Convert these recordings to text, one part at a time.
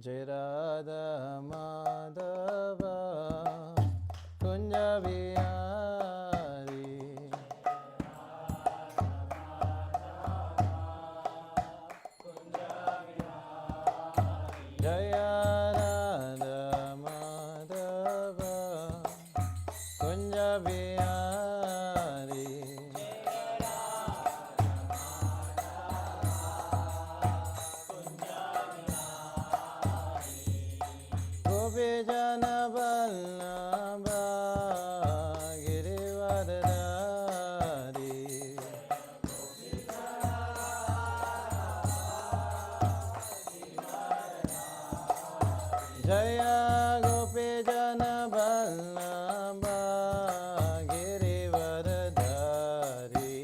Jai Radha Madhava Kunja Vihari Jaya Radha Madhava Kunja Vihari Gopijana Vallabha Girivardhari Jaya Gopijana Vallabha Girivardhari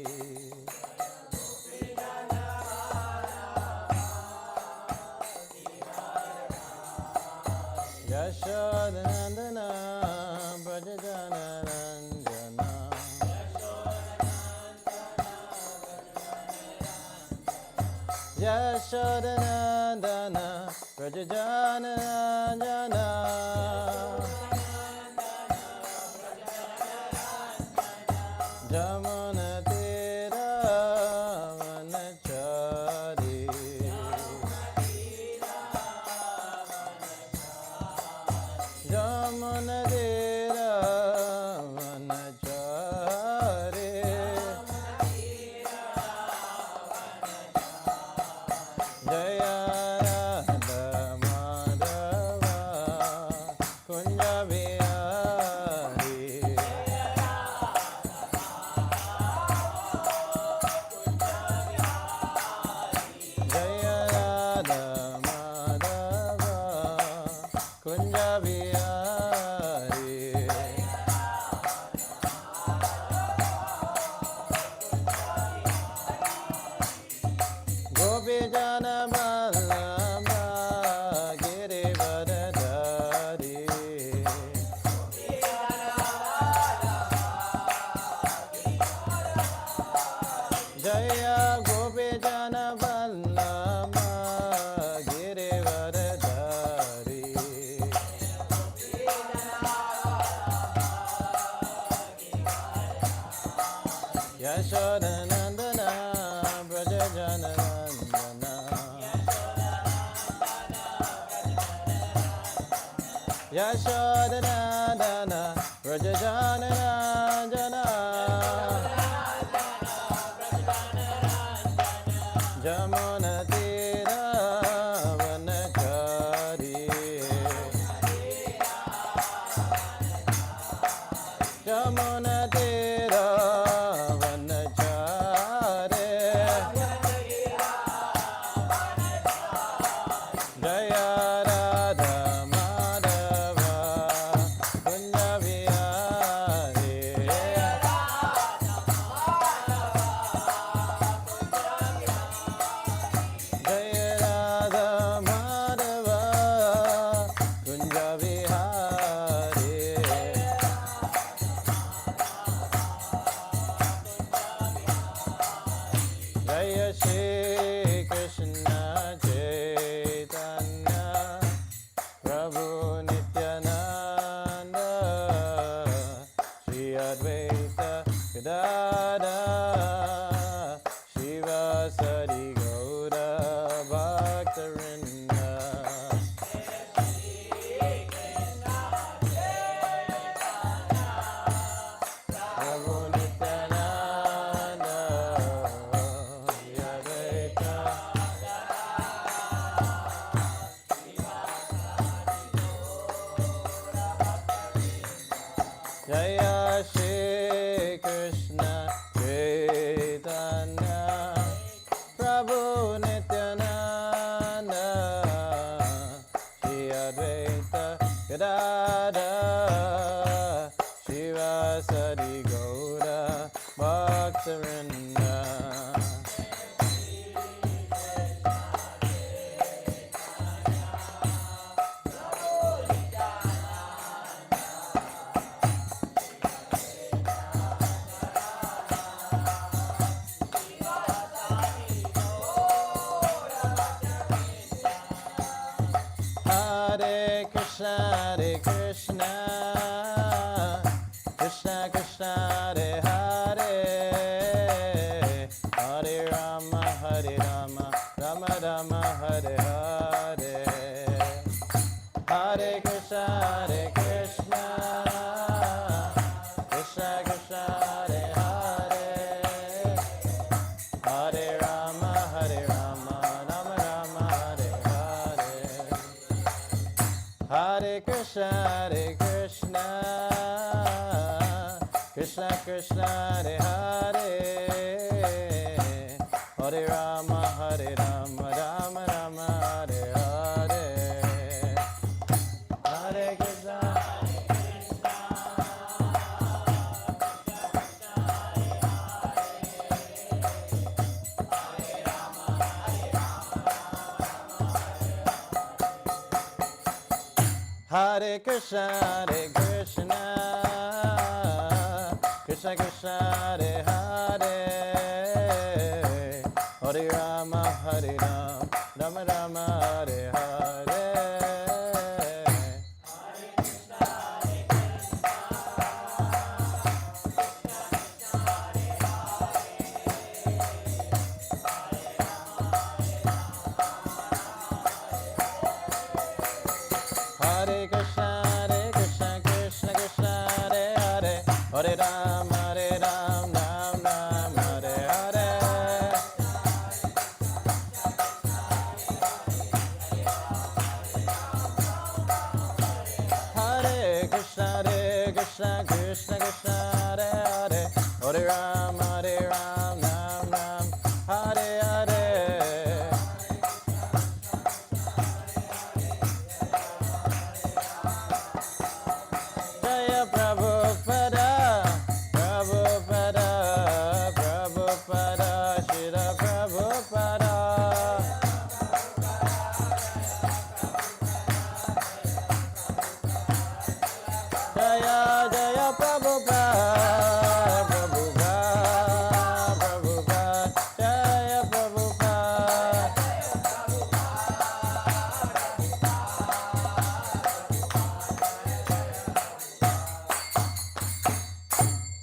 Yashodanandana Brajajana Ranjana Yashodanandana Brajajana Ranjana Jamuna Tira Vanachari Jamuna Tira Vanachari Jaya Radha Madhava Kunja Vihari Jaya Radha Madhava Kunja Vihari Gopijana Vallabha Girivardhari Jaya Gopijana Vallabha Girivardhari Yashodanandana Brajajana Ranjana Yashodanandana Brajajana Ranjana Jamuna Tira Vanachari Jamuna Tira Vanachari Jaya Radha Madhava Kunja Vihari Jaya Radha Madhava Kunja Vihari Jaya Shri Kṛṣṇa Chaitanya Prabhu Nityananda Shri Advaita Gadadhara Shivasari Gaura Bhaktarinda Prabhu Nityananda Shri Advaita Jaya Shri Kṛṣṇa Chaitanya Prabhu Nityananda Shri Advaita Gadadhara Shivasari Gaura Bhaktarinda Krishna, Hare Krishna, Krishna Krishna, Hare Hare, Hare Rama, Hare Rama, Rama Rama, Hare Hare, Hare Krishna, Hare Krishna, Krishna Krishna, Hare Hare, Hare Rama, Hare Rama, Rama Rama, Hare Hare, Hare Krishna, Hare Krishna, Krishna Krishna, Hare Hare, Hare Rama, Hare Rama, Rama Rama, Hare Hare, Hare Krishna, Hare Krishna, Hare Krishna, Krishna Krishna, Hare Hare, Hare Rama, Hare Rama, Rama Rama, Hare Hare, Hare Krishna, Hare Krishna, Krishna Krishna, Hare Hare, Hare Ram, Hare Ram, Ram Ram, Hare Hare, Hare Krishna, Krishna Krishna, Hare Hare, Hare Ram, Hare Ram, Ram Ram, Hare Hare. Jaya Prabhupada, Prabhupada, Prabhupada, Shira Prabhupada. Jaya Jaya Prabhupada, Prabhupada, Prabhupada, Jaya Prabhupada.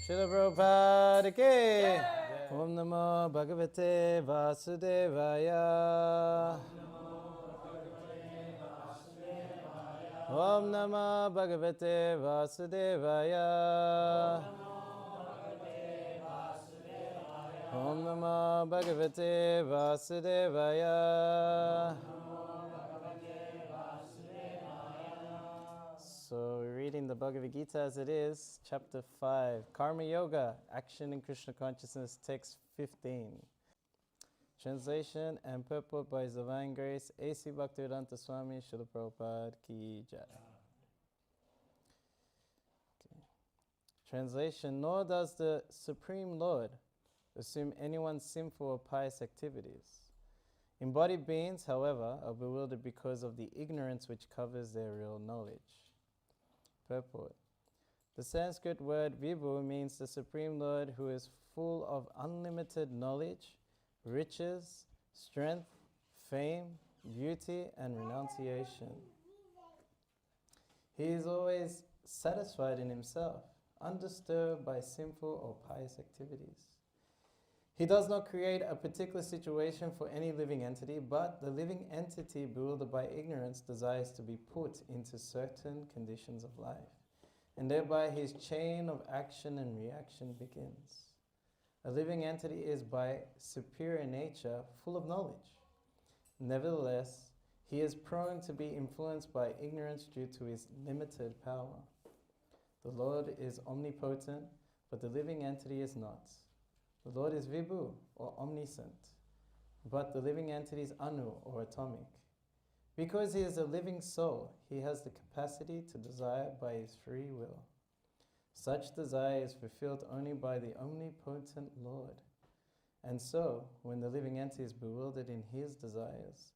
Srila Prabhupada ki. Om Namo Bhagavate Vasudevaya. Om Namo Bhagavate Vasudevaya. Om Namo Bhagavate Vasudevaya. So we're reading the Bhagavad Gita as it is, chapter 5, Karma Yoga, Action in Krishna Consciousness, text 15. Translation and purport by His Divine Grace, A.C. Bhaktivedanta Swami Srila Prabhupada Ki Jai. Okay. Translation, nor does the Supreme Lord assume anyone's sinful or pious activities. Embodied beings, however, are bewildered because of the ignorance which covers their real knowledge. Purport. The Sanskrit word vibhu means the Supreme Lord who is full of unlimited knowledge, riches, strength, fame, beauty, and renunciation. He is always satisfied in himself, undisturbed by sinful or pious activities. He does not create a particular situation for any living entity, but the living entity bewildered by ignorance desires to be put into certain conditions of life, and thereby his chain of action and reaction begins. A living entity is by superior nature full of knowledge. Nevertheless, he is prone to be influenced by ignorance due to his limited power. The Lord is omnipotent, but the living entity is not. The Lord is vibhu, or omniscient, but the living entity is anu, or atomic. Because he is a living soul, he has the capacity to desire by his free will. Such desire is fulfilled only by the omnipotent Lord. And so, when the living entity is bewildered in his desires,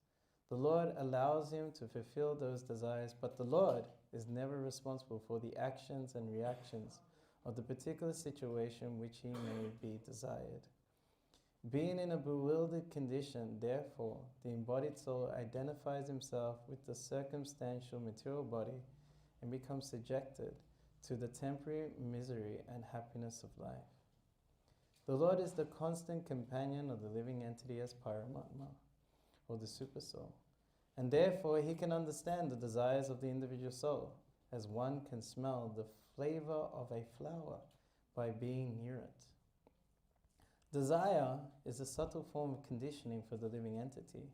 the Lord allows him to fulfill those desires, but the Lord is never responsible for the actions and reactions of the particular situation which he may be desired. Being in a bewildered condition, therefore, the embodied soul identifies himself with the circumstantial material body and becomes subjected to the temporary misery and happiness of life. The Lord is the constant companion of the living entity as Paramātmā, or the Supersoul, and therefore he can understand the desires of the individual soul, as one can smell the flavor of a flower by being near it. Desire is a subtle form of conditioning for the living entity.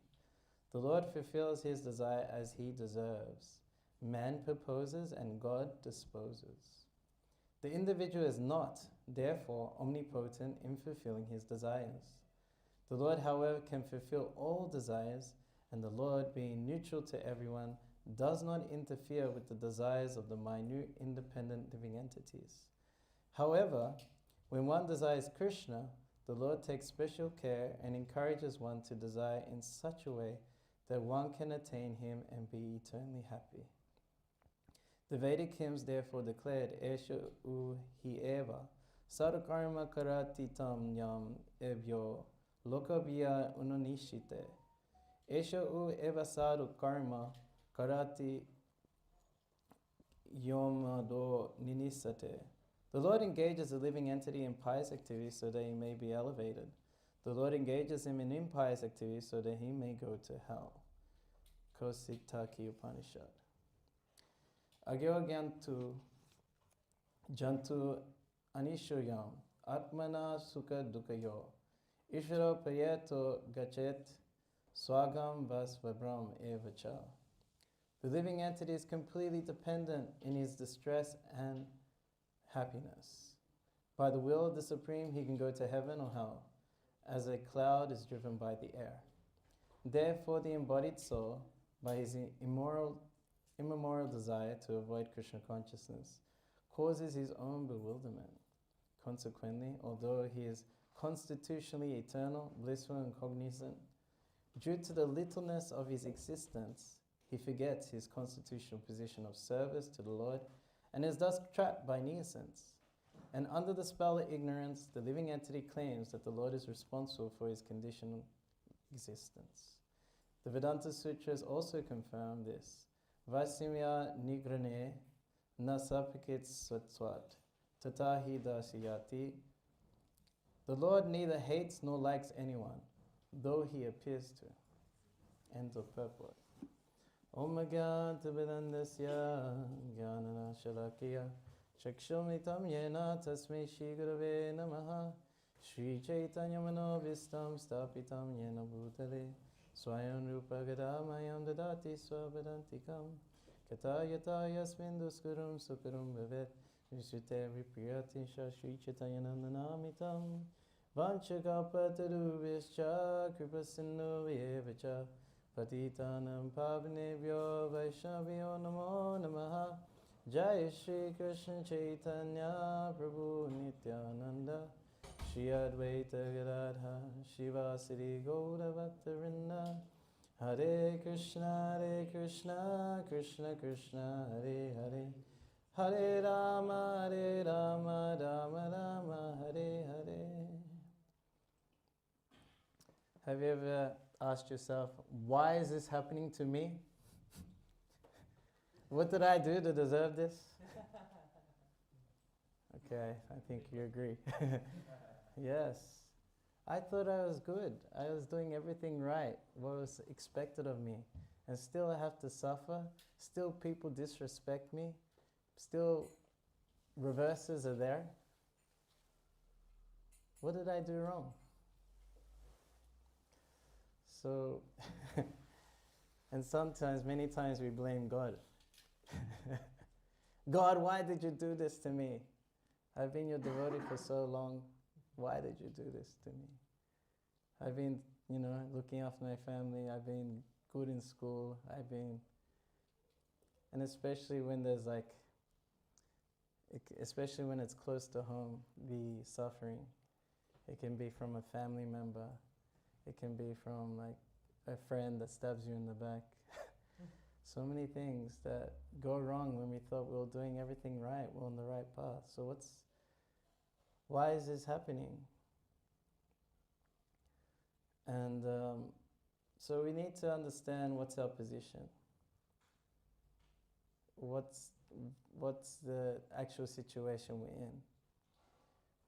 The Lord fulfills his desire as he deserves. Man proposes and God disposes. The individual is not, therefore, omnipotent in fulfilling his desires. The Lord, however, can fulfill all desires, and the Lord, being neutral to everyone, does not interfere with the desires of the minute, independent living entities. However, when one desires Kṛṣṇa, the Lord takes special care and encourages one to desire in such a way that one can attain him and be eternally happy. The Vedic hymns therefore declared, Esha u hi eva, sādhu karma kārayati tam yam ebhyo, lokebhya unninīṣate. Esha u evāsādhu karma kārayati yam adho ninīṣate. The Lord engages the living entity in pious activities so that he may be elevated. The Lord engages him in impious activities so that he may go to hell. Kauṣītakī Upaniṣad. Agyo gyantu jantu anishoyam atmana sukha dukhayo ishvara prayato gachet swagam vasvabram evacha. The living entity is completely dependent in his distress and happiness. By the will of the Supreme, he can go to heaven or hell, as a cloud is driven by the air. Therefore, the embodied soul, by his immemorial desire to avoid Kṛṣṇa consciousness, causes his own bewilderment. Consequently, although he is constitutionally eternal, blissful, and cognizant, due to the littleness of his existence, he forgets his constitutional position of service to the Lord and is thus trapped by neuroscience. And under the spell of ignorance, the living entity claims that the Lord is responsible for his conditional existence. The Vedanta Sutras also confirm this. Vasimya nigrane nasapakit satsvat tatahi dasiyati. The Lord neither hates nor likes anyone, though he appears to. End of purport. Om Gyanta Vedandasya Jnanana Shalakya Chakshumitam Yena Tasmai Shri Gurave Namaha Shri Chaitanya Manovistam Stapitam Yena Bhutale Swayam Rupa Gadamayam Dadati Swabadantikam Katayata Yasmin Duskurum Sukurum Bhavet Visute Vipriyati Shri Chaitanya Nandanamitam Vanchakapataruvischa Kripasinnu Vyevacha Patitanam Pavanebhyo Vaishnavyo Namo Namaha Jai Shri Kṛṣṇa Chaitanya Prabhu Nityananda Shri Advaita Gadadha Shivasari Gaura Bhaktarinda Hare Krishna Krishna Krishna Hare Hare Hare Rama Rama Rama Hare Hare. Have you ever asked yourself, why is this happening to me? What did I do to deserve this? Okay, I think you agree. Yes. I thought I was good. I was doing everything right, what was expected of me. And still I have to suffer. Still people disrespect me. Still reverses are there. What did I do wrong? So, and sometimes, many times we blame God. God, why did you do this to me? I've been your devotee for so long. Why did you do this to me? I've been, looking after my family. I've been good in school. And especially when there's especially when it's close to home, the suffering. It can be from a family member. It can be from a friend that stabs you in the back. So many things that go wrong when we thought we were doing everything right, we're on the right path. So why is this happening? And so we need to understand what's our position. What's the actual situation we're in?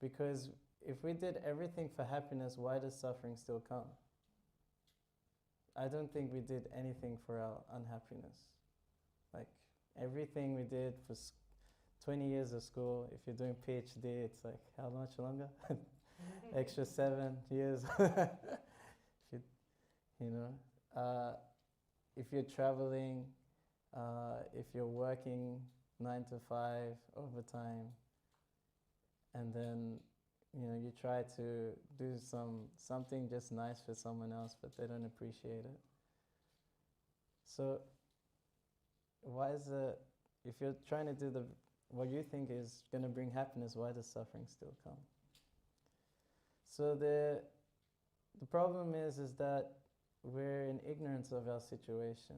Because if we did everything for happiness, why does suffering still come? I don't think we did anything for our unhappiness. Like, everything we did for 20 years of school, if you're doing PhD, it's like, how much longer? Extra 7 years. if if you're traveling, if you're working 9 to 5 overtime, and then you try to do something just nice for someone else, but they don't appreciate it. So why is it, if you're trying to do what you think is going to bring happiness, why does suffering still come? So the problem is that we're in ignorance of our situation.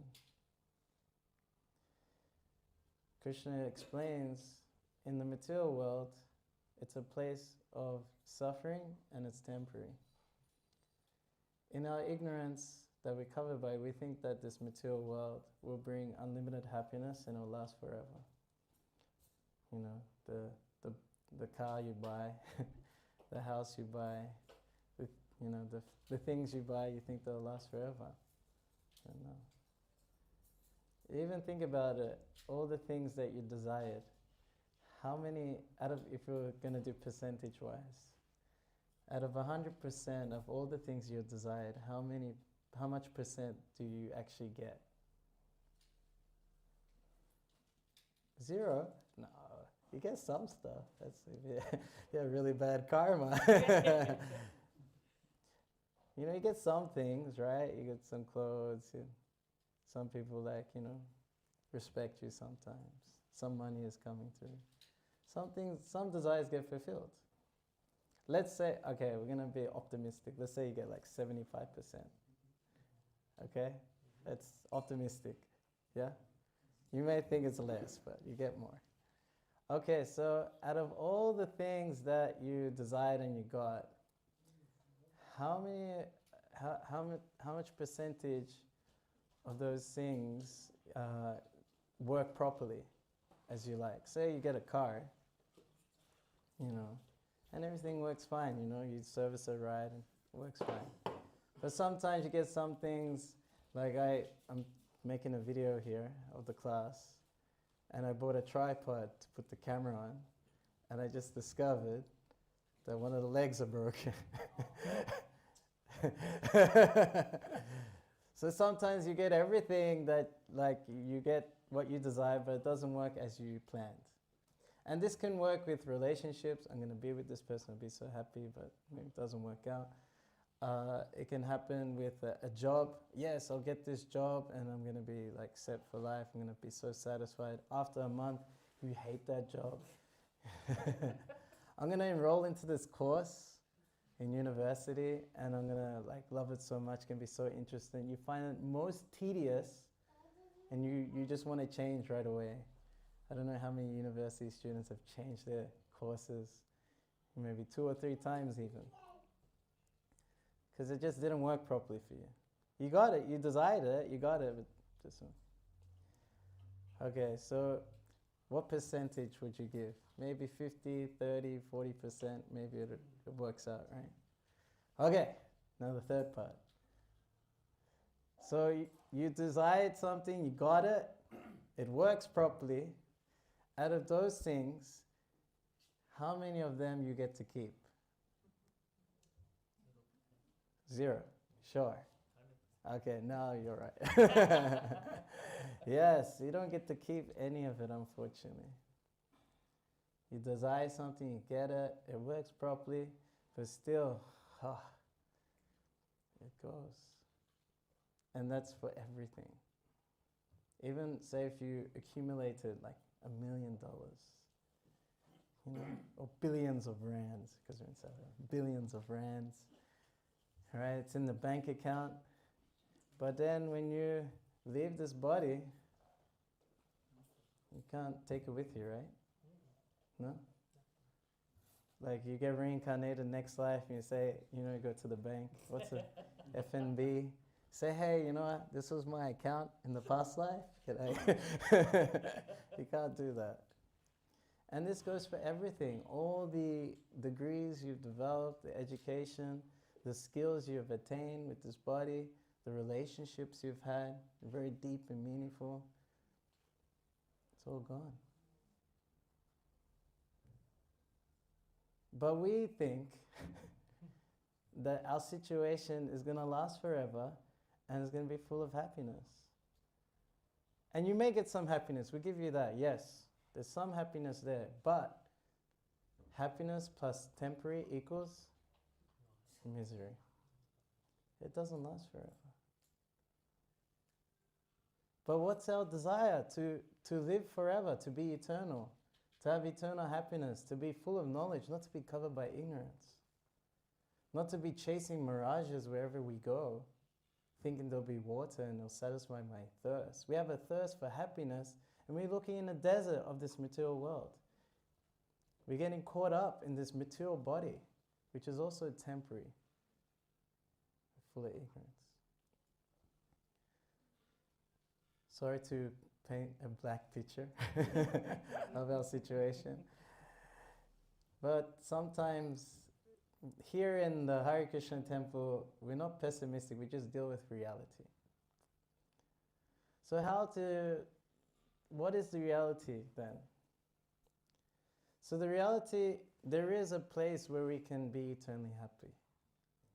Kṛṣṇa explains, in the material world, it's a place of suffering and it's temporary. In our ignorance that we're covered by, we think that this material world will bring unlimited happiness and it will last forever. The car you buy, the house you buy, the things you buy, you think they'll last forever. Even think about it, all the things that you desired, how many, if we were going to do percentage-wise, out of 100% of all the things you desired, how much percent do you actually get? 0? No, you get some stuff. That's you have really bad karma. You get some things, right? You get some clothes. Some people respect you sometimes. Some money is coming through. Some desires get fulfilled. Let's say, okay, we're going to be optimistic. Let's say you get like 75%. Okay? That's optimistic. Yeah? You may think it's less, but you get more. Okay, so out of all the things that you desired and you got, how much percentage of those things work properly as you like? Say you get a car, and everything works fine, you service it right and it works fine. But sometimes you get some things, like I'm making a video here of the class, and I bought a tripod to put the camera on, and I just discovered that one of the legs are broken. So sometimes you get everything that, you get what you desire, but it doesn't work as you planned. And this can work with relationships. I'm going to be with this person, I'll be so happy, but maybe it doesn't work out. It can happen with a job. Yes, I'll get this job and I'm going to be set for life. I'm going to be so satisfied. After a month, you hate that job. I'm going to enroll into this course in university and I'm going to love it so much. It's going to be so interesting. You find it most tedious and you just want to change right away. I don't know how many university students have changed their courses, maybe 2 or 3 times even. Because it just didn't work properly for you. You got it, you desired it, you got it, but just... Okay, so what percentage would you give? Maybe 50, 30, 40%, maybe it works out, right? Okay, now the third part. So you desired something, you got it, it works properly. Out of those things, how many of them you get to keep? 0. Sure. Okay, now you're right. Yes, you don't get to keep any of it, unfortunately. You desire something, you get it, it works properly, but still, it goes. And that's for everything. Even say if you accumulated $1 million, or billions of rands, because we're in South Africa, billions of rands. Right, it's in the bank account, but then when you leave this body, you can't take it with you, right? No? Like you get reincarnated next life and you say, you go to the bank, what's it, FNB, say, hey, you know what, this was my account in the past life. You can't do that. And this goes for everything. All the degrees you've developed, the education, the skills you've attained with this body, the relationships you've had, very deep and meaningful, it's all gone. But we think that our situation is going to last forever and it's going to be full of happiness. And you may get some happiness, we give you that, yes. There's some happiness there, but happiness plus temporary equals misery. It doesn't last forever. But what's our desire? To live forever, to be eternal, to have eternal happiness, to be full of knowledge, not to be covered by ignorance, not to be chasing mirages wherever we go, thinking there'll be water and it'll satisfy my thirst. We have a thirst for happiness, and we're looking in the desert of this material world. We're getting caught up in this material body, which is also temporary, full of ignorance. Sorry to paint a black picture of our situation. But sometimes here in the Hare Krishna temple, we're not pessimistic, we just deal with reality. So what is the reality then? So the reality, there is a place where we can be eternally happy.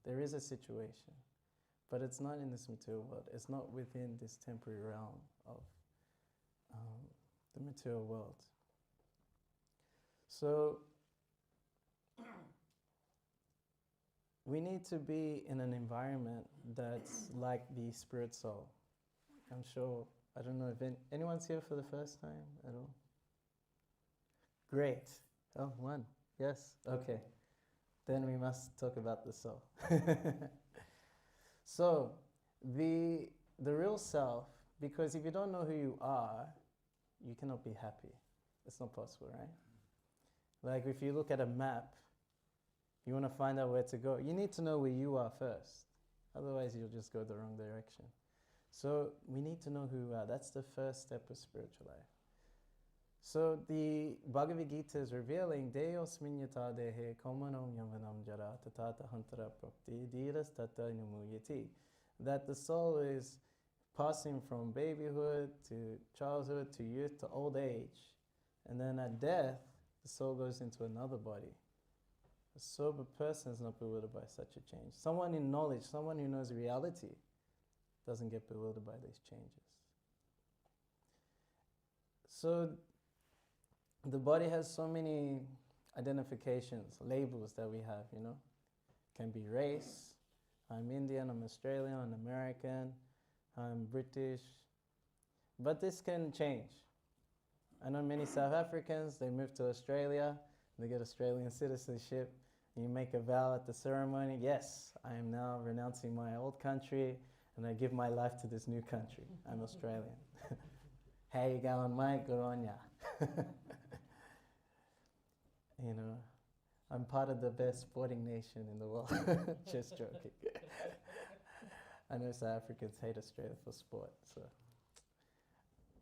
There is a situation, but it's not in this material world. It's not within this temporary realm of the material world. So we need to be in an environment that's like the spirit soul. I'm sure, I don't know if anyone's here for the first time at all? Great. Oh, one. Yes. Okay. Then we must talk about the soul. So, the real self, because if you don't know who you are, you cannot be happy. It's not possible, right? Like if you look at a map, you want to find out where to go. You need to know where you are first. Otherwise, you'll just go the wrong direction. So we need to know who we are. That's the first step of spiritual life. So the Bhagavad Gita is revealing Deyosmin yata dehe kaumanam yavanam jara tatata hantara prapti dhiras tata numuyati, that the soul is passing from babyhood to childhood to youth to old age, and then at death the soul goes into another body. A sober person is not bewildered by such a change. Someone in knowledge, someone who knows reality, doesn't get bewildered by these changes. So the body has so many identifications, labels that we have, Can be race. I'm Indian, I'm Australian, I'm American, I'm British. But this can change. I know many South Africans, they move to Australia, they get Australian citizenship, and you make a vow at the ceremony, yes, I am now renouncing my old country, and I give my life to this new country. I'm Australian. How you going, mate? Good on ya. I'm part of the best sporting nation in the world. Just joking. I know South Africans hate Australia for sport.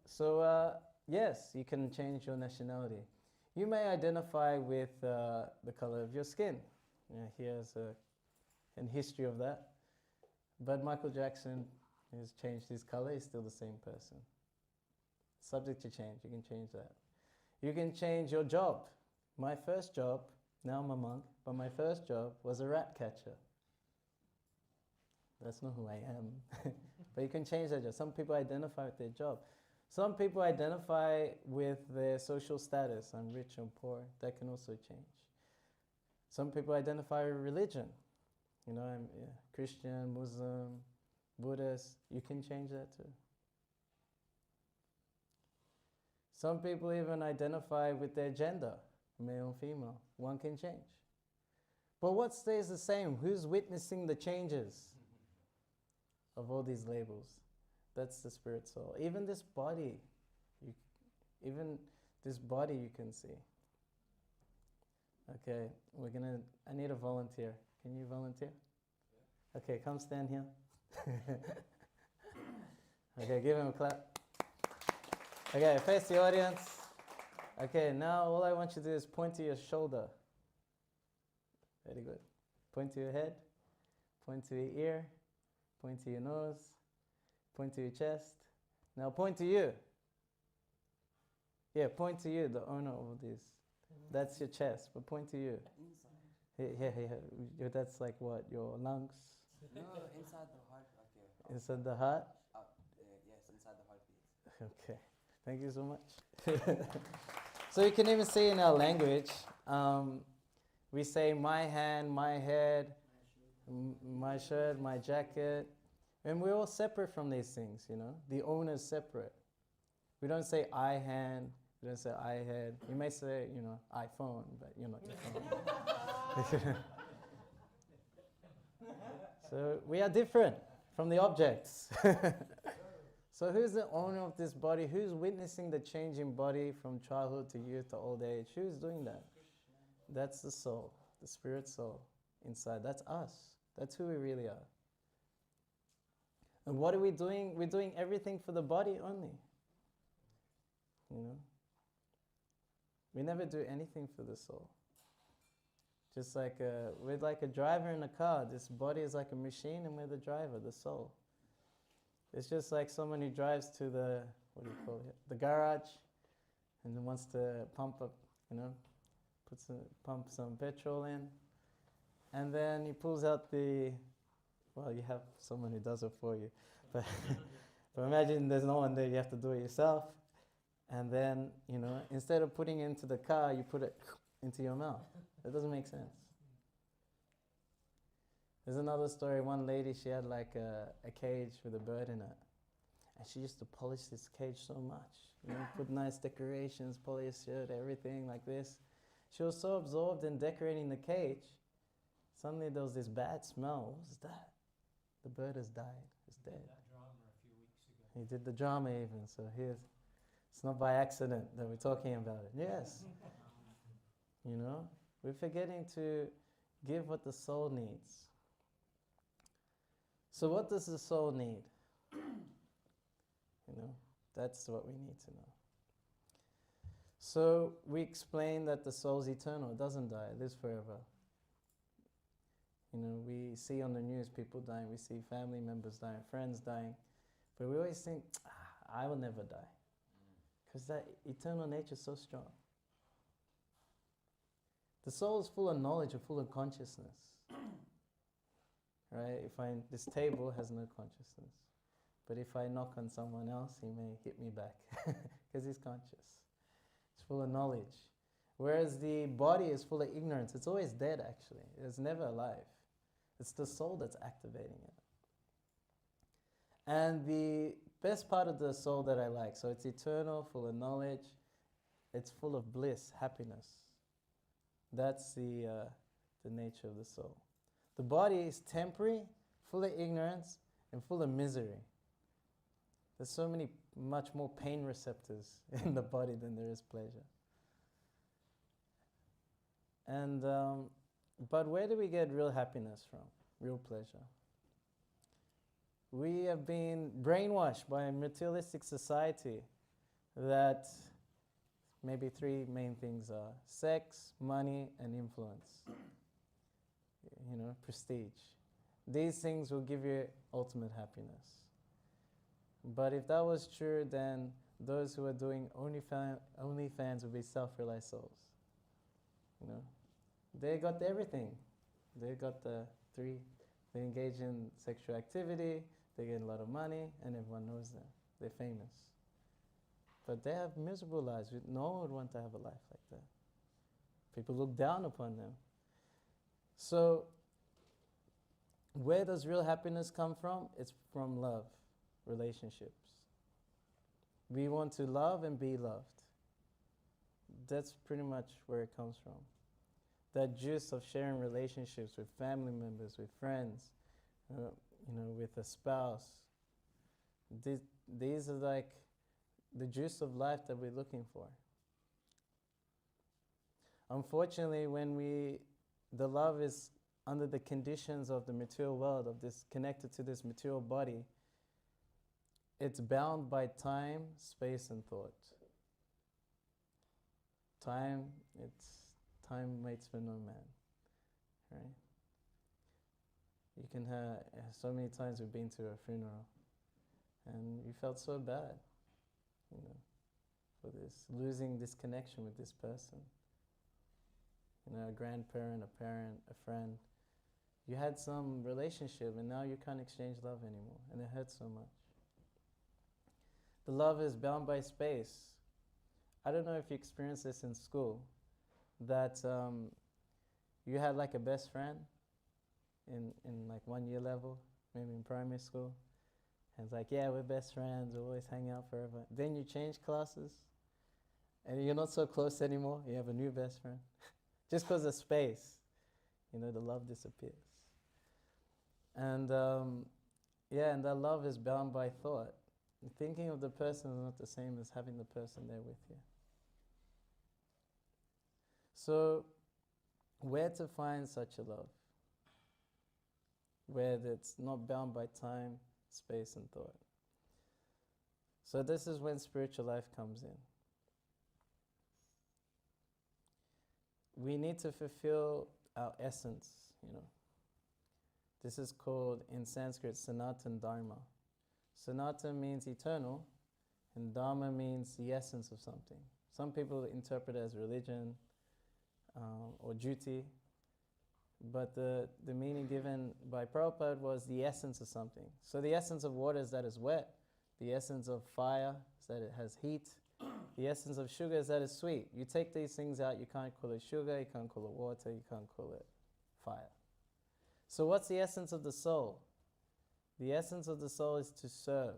So yes, you can change your nationality. You may identify with the color of your skin. Here's a history of that. But Michael Jackson has changed his color, he's still the same person. Subject to change, you can change that. You can change your job. My first job, now I'm a monk, but my first job was a rat catcher. That's not who I am. But you can change that job. Some people identify with their job. Some people identify with their social status. I'm rich, I'm poor. That can also change. Some people identify with religion. I'm Christian, Muslim, Buddhist. You can change that too. Some people even identify with their gender, male, female. One can change. But what stays the same? Who's witnessing the changes of all these labels? That's the spirit soul. Even this body, you can see. Okay, I need a volunteer. Can you volunteer? Yeah. Okay, come stand here. Okay, give him a clap. Okay, face the audience. Okay, now all I want you to do is point to your shoulder. Very good. Point to your head, point to your ear, point to your nose, point to your chest. Now point to you. Yeah, point to you, the owner of this. That's your chest, but point to you. Yeah. That's like what? Your lungs? No, inside the heart. Okay. Inside the heart? Yes, inside the heartbeat. Okay. Thank you so much. So you can even see in our language, we say my hand, my head, my shirt, my jacket. And we're all separate from these things, you know. The owner's separate. We don't say I hand, we don't say I head. You may say, you know, iPhone, but you're not your phone. So we are different from the objects. So who's the owner of this body? Who's witnessing the change in body from childhood to youth to old age? Who's doing that? That's the soul, the spirit soul inside. That's us. That's who we really are. And what are we doing? We're doing everything for the body only. You know? We never do anything for the soul. Just like we're like a driver in a car. This body is like a machine and we're the driver, the soul. It's just like someone who drives to the, what do you call it, the garage, and then wants to pump up, you know, pump some petrol in, and then he pulls out the, well, you have someone who does it for you, but imagine there's no one there, you have to do it yourself, and then, you know, instead of putting it into the car, you put it into your mouth. That doesn't make sense. There's another story, one lady, she had like a cage with a bird in it. And she used to polish this cage so much. You know, put nice decorations, polish it, everything like this. She was so absorbed in decorating the cage, suddenly there was this bad smell. What was that? The bird has died, it's dead. Did that drama a few weeks ago. He did the drama even, so it's not by accident that we're talking about it. Yes. You know, we're forgetting to give what the soul needs. So what does the soul need? You know, that's what we need to know. So we explain that the soul's eternal, it doesn't die, it lives forever. You know, we see on the news people dying, we see family members dying, friends dying, but we always think, I will never die. Because that eternal nature is so strong. The soul is full of knowledge and full of consciousness. Right? This table has no consciousness. But if I knock on someone else, he may hit me back because he's conscious. It's full of knowledge. Whereas the body is full of ignorance. It's always dead, actually. It's never alive. It's the soul that's activating it. And the best part of the soul that I like, so it's eternal, full of knowledge, it's full of bliss, happiness. That's the nature of the soul. The body is temporary, full of ignorance, and full of misery. There's so much more pain receptors in the body than there is pleasure. And but where do we get real happiness from? Real pleasure? We have been brainwashed by a materialistic society that maybe three main things are sex, money, and influence. You know, prestige. These things will give you ultimate happiness. But if that was true, then those who are doing OnlyFans would be self-realized souls. You know, they got everything. They got the three. They engage in sexual activity. They get a lot of money, and everyone knows them. They're famous. But they have miserable lives. No one would want to have a life like that. People look down upon them. So, where does real happiness come from? It's from love, relationships. We want to love and be loved. That's pretty much where it comes from. That juice of sharing relationships with family members, with friends, you know, with a spouse. These are like the juice of life that we're looking for. Unfortunately, when the love is under the conditions of the material world, of this connected to this material body, it's bound by time, space, and thought. Time waits for no man, right? You can have, so many times we've been to a funeral, and you felt so bad, for this, losing this connection with this person. A grandparent, a parent, a friend. You had some relationship, and now you can't exchange love anymore, and it hurts so much. The love is bound by space. I don't know if you experienced this in school, that you had like a best friend in like 1 year level, maybe in primary school, and it's like, yeah, we're best friends, we always hang out forever. Then you change classes, and you're not so close anymore, you have a new best friend. Just because of space, the love disappears. And and that love is bound by thought. Thinking of the person is not the same as having the person there with you. So, where to find such a love? Where it's not bound by time, space, and thought. So this is when spiritual life comes in. We need to fulfill our essence, This is called, in Sanskrit, Sanatan Dharma. Sanatan means eternal, and Dharma means the essence of something. Some people interpret it as religion or duty, but the meaning given by Prabhupada was the essence of something. So the essence of water is that it's wet. The essence of fire is that it has heat. The essence of sugar is that it's sweet. You take these things out, you can't call it sugar, you can't call it water, you can't call it fire. So what's the essence of the soul? The essence of the soul is to serve.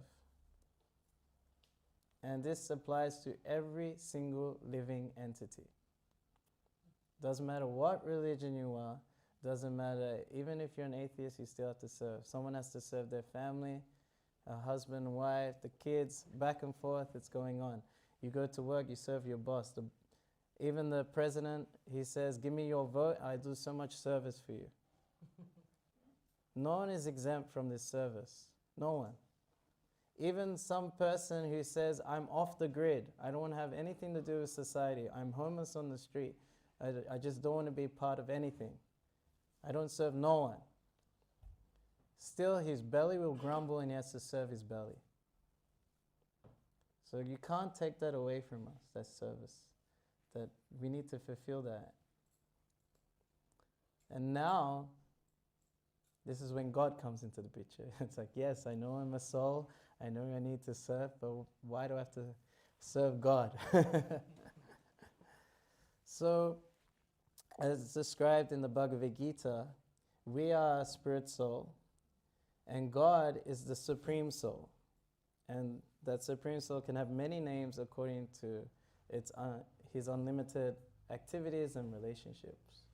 And this applies to every single living entity. Doesn't matter what religion you are, doesn't matter, even if you're an atheist, you still have to serve. Someone has to serve their family, a husband, wife, the kids, back and forth, it's going on. You go to work, you serve your boss. Even the president, he says, give me your vote, I do so much service for you. No one is exempt from this service. No one. Even some person who says, I'm off the grid, I don't want to have anything to do with society, I'm homeless on the street, I just don't want to be part of anything. I don't serve no one. Still, his belly will grumble and he has to serve his belly. So you can't take that away from us, that service. That we need to fulfill that. And now, this is when God comes into the picture. It's like, yes, I know I'm a soul, I know I need to serve, but why do I have to serve God? So, as described in the Bhagavad Gita, we are a spirit soul, and God is the supreme soul. And that supreme soul can have many names according to his unlimited activities and relationships.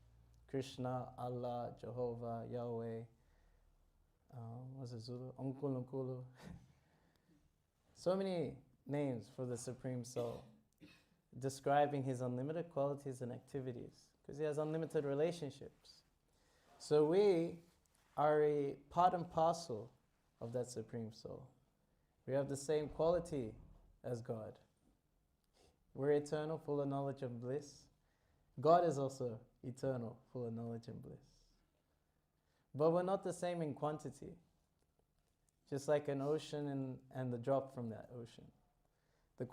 Kṛṣṇa, Allah, Jehovah, Yahweh, what's it, Zulu? Unkulu. So many names for the Supreme Soul, describing his unlimited qualities and activities, because he has unlimited relationships. So we are a part and parcel of that Supreme Soul. We have the same quality as God. We're eternal, full of knowledge and bliss. God is also eternal, full of knowledge and bliss. But we're not the same in quantity. Just like an ocean and the drop from that ocean. The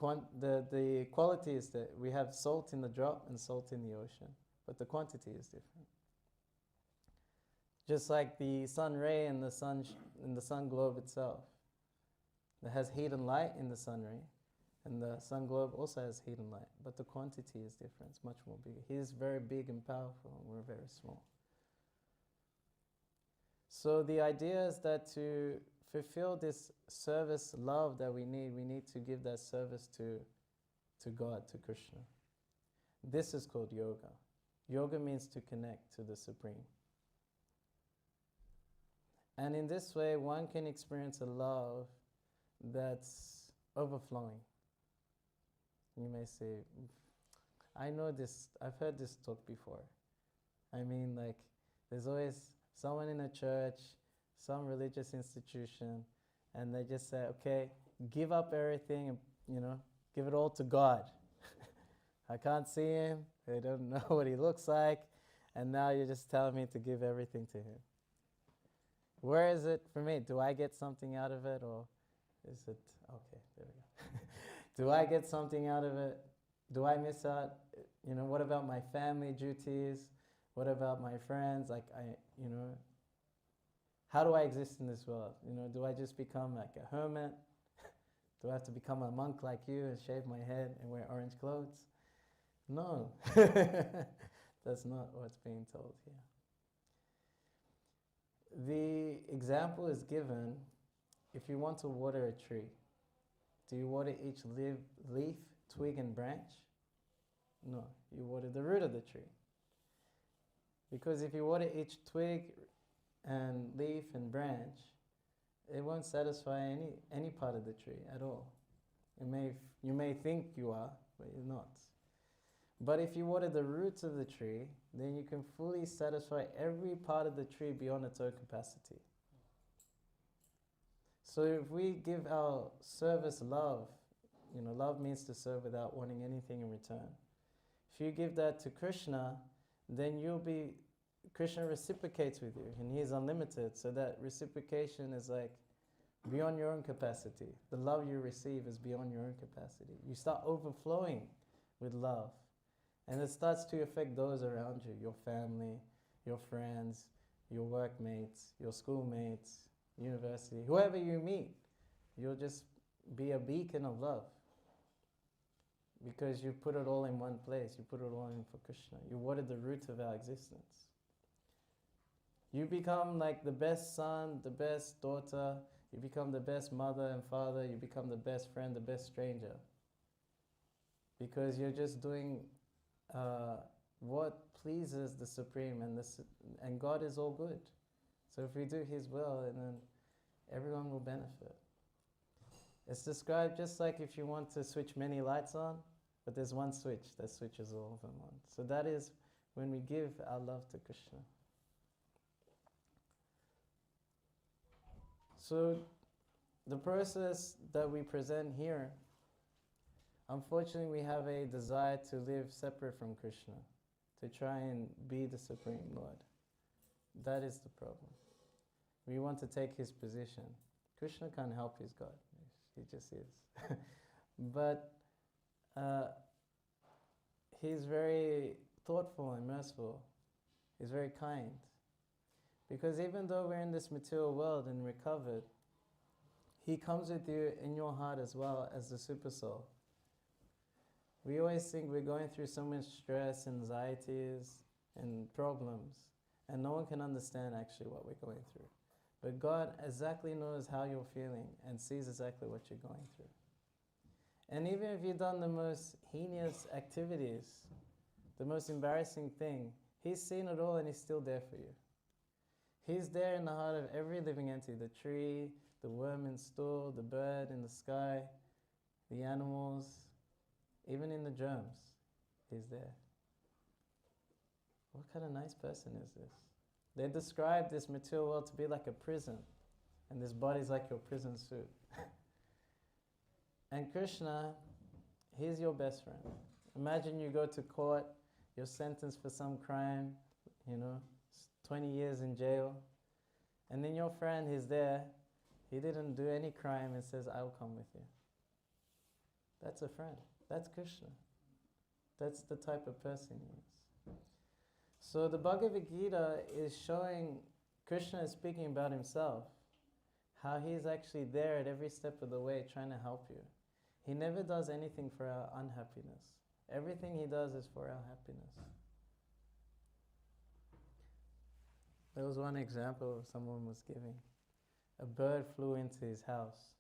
quality is that we have salt in the drop and salt in the ocean, but the quantity is different. Just like the sun ray and the sun globe itself. It has heat and light in the sun ray, and the sun globe also has heat and light, but the quantity is different. It's much more bigger. He is very big and powerful, and we're very small. So the idea is that to fulfill this service love that we need to give that service to God, to Kṛṣṇa. This is called yoga. Yoga means to connect to the Supreme. And in this way, one can experience a love that's overflowing. You may say, I know this, I've heard this talk before. I mean, like, there's always someone in a church, some religious institution, and they just say, okay, give up everything and, you know, give it all to God. I can't see him, I don't know what he looks like, and now you're just telling me to give everything to him. Where is it for me? Do I get something out of it, or is it, okay, there we go. Do I get something out of it? Do I miss out? You know, what about my family duties? What about my friends? Like, you know, how do I exist in this world? You know, do I just become like a hermit? Do I have to become a monk like you and shave my head and wear orange clothes? No, that's not what's being told here. The example is given, if you want to water a tree, do you water each leaf, twig and branch? No, you water the root of the tree. Because if you water each twig and leaf and branch, it won't satisfy any part of the tree at all. You may think you are, but you're not. But if you water the roots of the tree, then you can fully satisfy every part of the tree beyond its own capacity. So if we give our service love, you know, love means to serve without wanting anything in return. If you give that to Kṛṣṇa, then Kṛṣṇa reciprocates with you, and he is unlimited, so that reciprocation is like beyond your own capacity. The love you receive is beyond your own capacity. You start overflowing with love, and it starts to affect those around you, your family, your friends, your workmates, your schoolmates, university, whoever you meet. You'll just be a beacon of love, because you put it all in one place. You put it all in for Kṛṣṇa. You watered the root of our existence. You become like the best son, the best daughter. You become the best mother and father. You become the best friend, the best stranger. Because you're just doing what pleases the Supreme, and God is all good. So if we do His will, and then everyone will benefit. It's described just like if you want to switch many lights on, but there's one switch that switches all of them on. So that is when we give our love to Kṛṣṇa. So the process that we present here, unfortunately we have a desire to live separate from Kṛṣṇa, to try and be the Supreme Lord. That is the problem. We want to take His position. Kṛṣṇa can't help His God. He just is. But He's very thoughtful and merciful. He's very kind. Because even though we're in this material world and recovered, He comes with you in your heart as well as the Supersoul. We always think we're going through so much stress, anxieties, and problems, and no one can understand actually what we're going through. But God exactly knows how you're feeling and sees exactly what you're going through. And even if you've done the most heinous activities, the most embarrassing thing, He's seen it all and He's still there for you. He's there in the heart of every living entity, the tree, the worm in stool, the bird in the sky, the animals, even in the germs. He's there. What kind of nice person is this? They describe this material world to be like a prison, and this body is like your prison suit. And Kṛṣṇa, He's your best friend. Imagine you go to court, you're sentenced for some crime, 20 years in jail, and then your friend is there, he didn't do any crime, and says, I'll come with you. That's a friend. That's Kṛṣṇa. That's the type of person he is. So the Bhagavad Gita is showing, Kṛṣṇa is speaking about Himself, how He's actually there at every step of the way trying to help you. He never does anything for our unhappiness. Everything He does is for our happiness. There was one example someone was giving. A bird flew into his house,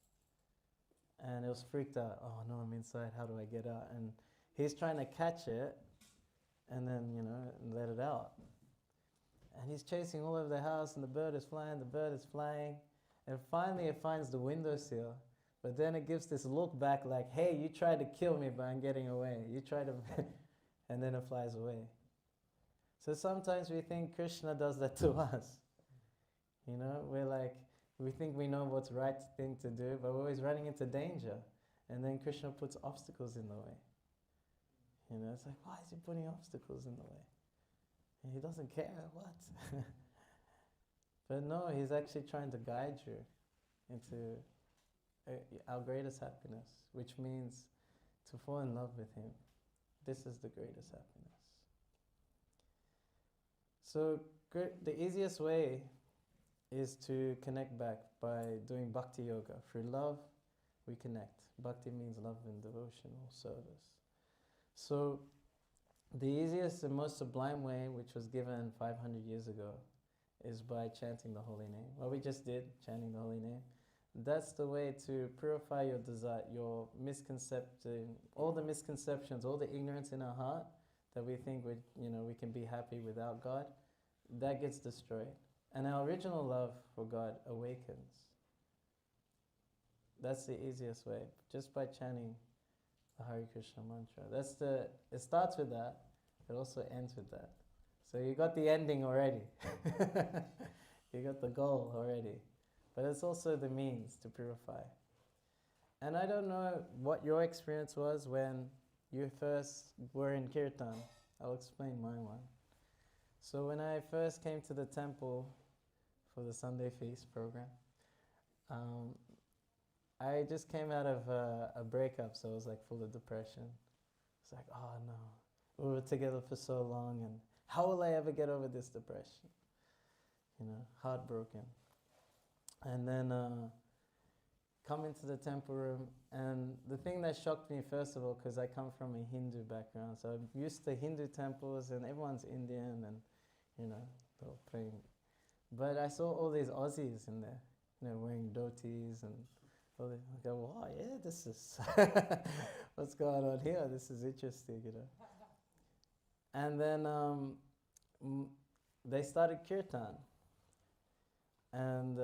and it was freaked out. Oh no, I'm inside, how do I get out? And he's trying to catch it, and then, let it out. And he's chasing all over the house, and the bird is flying, and finally it finds the windowsill, but then it gives this look back like, hey, you tried to kill me, but I'm getting away. You tried to... and then it flies away. So sometimes we think Kṛṣṇa does that to us. You know, we think we know what's right thing to do, but we're always running into danger. And then Kṛṣṇa puts obstacles in the way. You know, it's like, why is he putting obstacles in the way? And he doesn't care, what? But no, he's actually trying to guide you into our greatest happiness, which means to fall in love with him. This is the greatest happiness. So the easiest way is to connect back by doing bhakti yoga. Through love, we connect. Bhakti means love and devotion or service. So the easiest and most sublime way, which was given 500 years ago, is by chanting the holy name. What we just did, chanting the holy name, that's the way to purify your desire, your misconception, all the misconceptions, all the ignorance in our heart that we think we can be happy without God, that gets destroyed. And our original love for God awakens. That's the easiest way, just by chanting the Hare Krishna mantra. It starts with that, it also ends with that. So you got the ending already. You got the goal already. But it's also the means to purify. And I don't know what your experience was when you first were in Kirtan. I'll explain my one. So when I first came to the temple for the Sunday Feast program, I just came out of a breakup, so I was like full of depression. It's like, oh no, we were together for so long, and how will I ever get over this depression? You know, heartbroken. And then come into the temple room, and the thing that shocked me, first of all, because I come from a Hindu background, so I'm used to Hindu temples, and everyone's Indian, and they're all praying. But I saw all these Aussies in there, wearing dhotis and all this. I go, wow, yeah, this is what's going on here. This is interesting, And then they started kirtan, and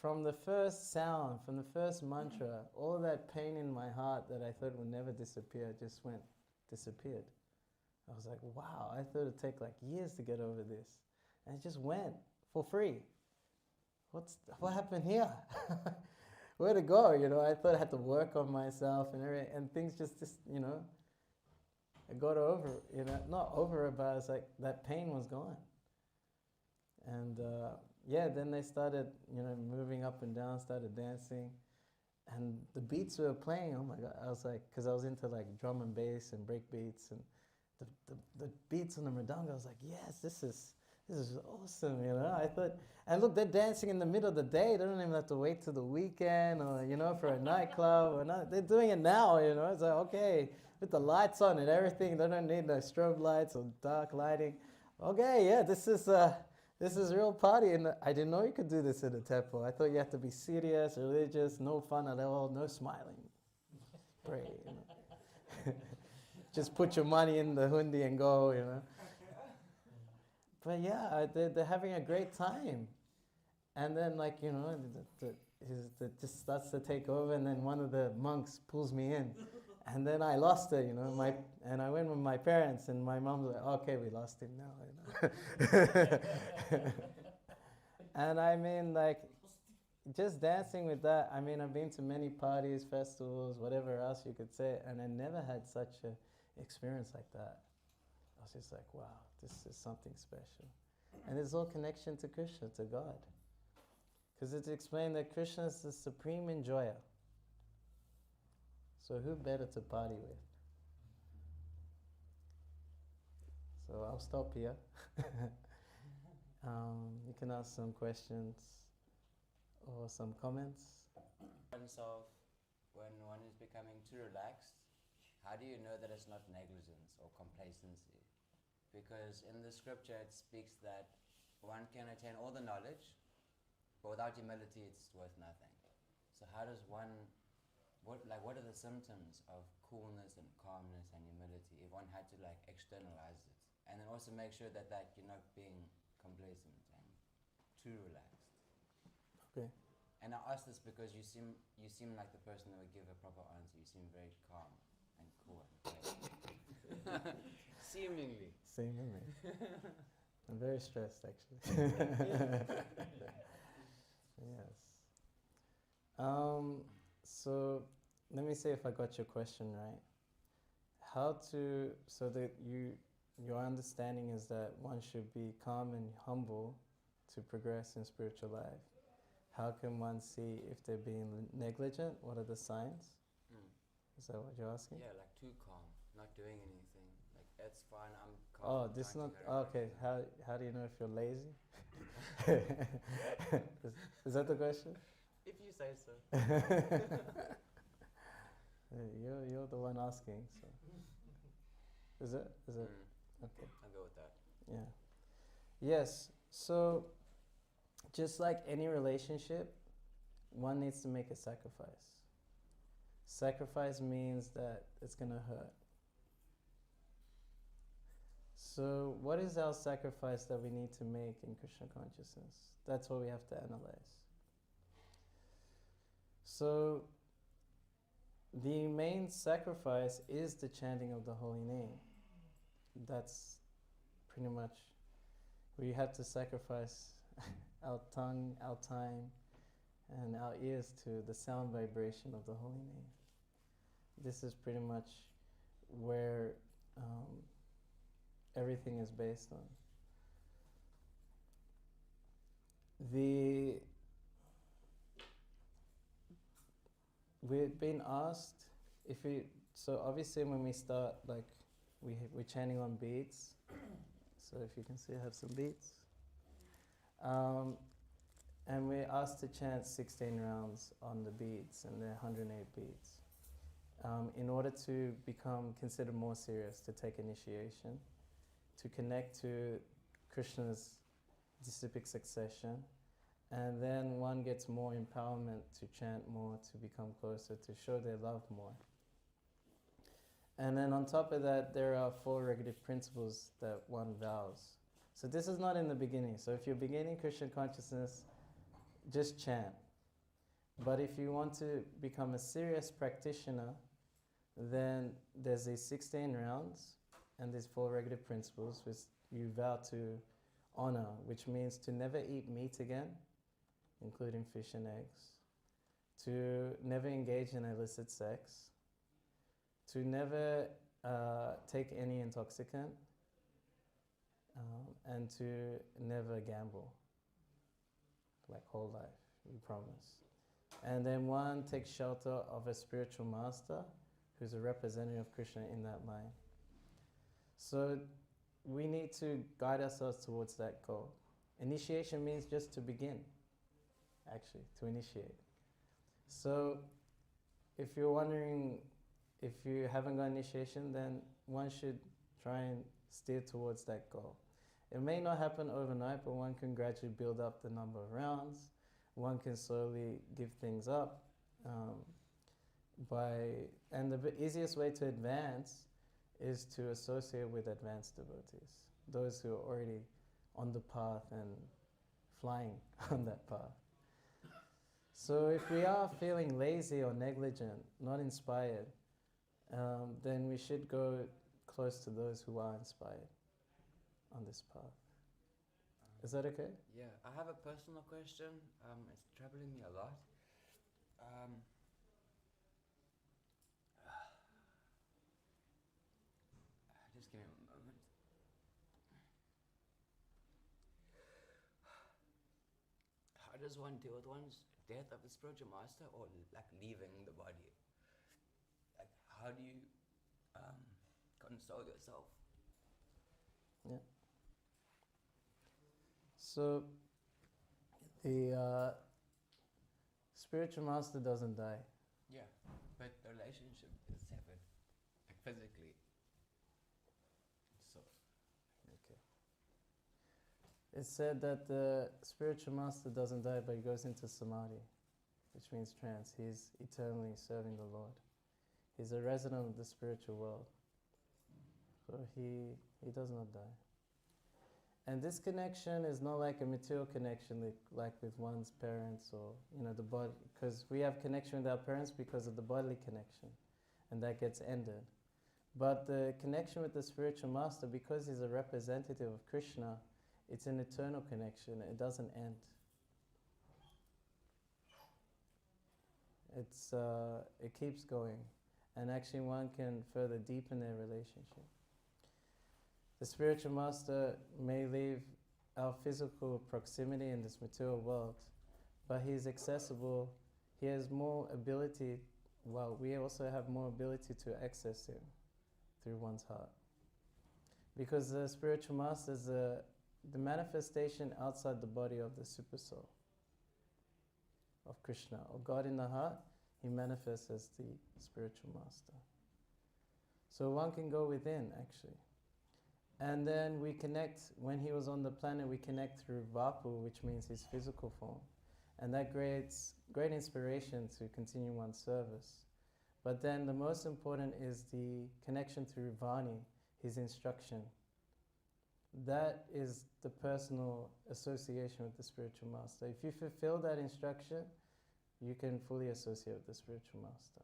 from the first sound, from the first mantra, all that pain in my heart that I thought would never disappear just disappeared. I was like, wow, I thought it'd take like years to get over this. And it just went for free. What happened here? Where to go? I thought I had to work on myself and everything, and things just I got over, not over it, but I was like, that pain was gone. And then they started, moving up and down, started dancing, and the beats we were playing, oh my God, I was like, because I was into like drum and bass and break beats, and the beats on the mridanga, I was like, yes, this is awesome, I thought, and look, they're dancing in the middle of the day, they don't even have to wait till the weekend or, for a nightclub or not, they're doing it now, it's like, okay, with the lights on and everything, they don't need no strobe lights or dark lighting. Okay, yeah, this is real party, and I didn't know you could do this in a temple. I thought you had to be serious, religious, no fun at all, no smiling. Pray, Just put your money in the hundi and go, But yeah, they're having a great time. And then it just starts to take over, and then one of the monks pulls me in. And then I lost it, and I went with my parents, and my mom was like, okay, we lost him now, And I mean, just dancing with that, I mean, I've been to many parties, festivals, whatever else you could say, and I never had such an experience like that. I was just like, wow, this is something special. And it's all connection to Kṛṣṇa, to God. Because it's explained that Kṛṣṇa is the supreme enjoyer. So who better to party with? So I'll stop here. You can ask some questions or some comments. Oneself, when one is becoming too relaxed, how do you know that it's not negligence or complacency? Because in the scripture it speaks that one can attain all the knowledge, but without humility it's worth nothing. So how does one, what are the symptoms of coolness and calmness and humility if one had to externalize it? And then also make sure that you're not being complacent and too relaxed. Okay. And I ask this because you seem like the person that would give a proper answer. You seem very calm and cool. Seemingly. Seemingly. I'm very stressed, actually. Yes. So let me see if I got your question right. So that your understanding is that one should be calm and humble to progress in spiritual life. How can one see if they're being negligent? What are the signs? Is that what you're asking? Yeah, like too calm, not doing anything. Like, it's fine, I'm calm. Oh, I'm this is not trying to okay. correct How do you know if you're lazy? is that the question? it. If you say so. You're the one asking. So is it? Okay? I'll go with that. Yeah. Yes. So just like any relationship, one needs to make a sacrifice. Sacrifice means that it's gonna hurt. So what is our sacrifice that we need to make in Krishna consciousness? That's what we have to analyze. So the main sacrifice is the chanting of the holy name. That's pretty much, we have to sacrifice our tongue, our time, and our ears to the sound vibration of the holy name. This is pretty much where everything is based on. We've been asked so obviously when we start, like, we're chanting on beats. So if you can see, I have some beats. And we're asked to chant 16 rounds on the beats, and there are 108 beats. In order to become considered more serious, to take initiation, to connect to Krishna's disciplic succession, and then one gets more empowerment to chant more, to become closer, to show their love more. And then on top of that, there are 4 regulative principles that one vows. So this is not in the beginning. So if you're beginning Krishna consciousness, just chant. But if you want to become a serious practitioner, then there's these 16 rounds and these 4 regulative principles which you vow to honor, which means to never eat meat again, including fish and eggs, to never engage in illicit sex, to never take any intoxicant, and to never gamble, like whole life, we promise. And then one takes shelter of a spiritual master who's a representative of Krishna in that line. So we need to guide ourselves towards that goal. Initiation means just to begin, actually, to initiate. So if you're wondering if you haven't got initiation, then one should try and steer towards that goal. It may not happen overnight, but one can gradually build up the number of rounds. One can slowly give things up. And the easiest way to advance is to associate with advanced devotees, those who are already on the path and flying on that path. So if we are feeling lazy or negligent, not inspired, then we should go close to those who are inspired on this path. Is that okay? Yeah, I have a personal question. It's troubling me a lot. Just give me a moment. How does one deal with one's death of the spiritual master, or like leaving the body? Like, how do you console yourself? Yeah. So the spiritual master doesn't die. Yeah, but the relationship is severed, like physically. So. Okay. It's said that the spiritual master doesn't die, but he goes into samadhi, which means trance. He's eternally serving the Lord. He's a resident of the spiritual world. So he does not die. And this connection is not like a material connection, like with one's parents or, the body, because we have connection with our parents because of the bodily connection. and that gets ended. But the connection with the spiritual master, because he's a representative of Kṛṣṇa, it's an eternal connection. It doesn't end. It keeps going, and actually one can further deepen their relationship. The spiritual master may leave our physical proximity in this material world, but he is accessible. He has more ability, while we also have more ability to access him through one's heart. Because the spiritual master is the manifestation outside the body of the Supersoul, of Kṛṣṇa, or God in the heart. He manifests as the spiritual master. So one can go within, actually. And then we connect, when he was on the planet, we connect through vibhu, which means his physical form. And that creates great inspiration to continue one's service. But then the most important is the connection through vani, his instruction. That is the personal association with the spiritual master. If you fulfill that instruction, you can fully associate with the spiritual master.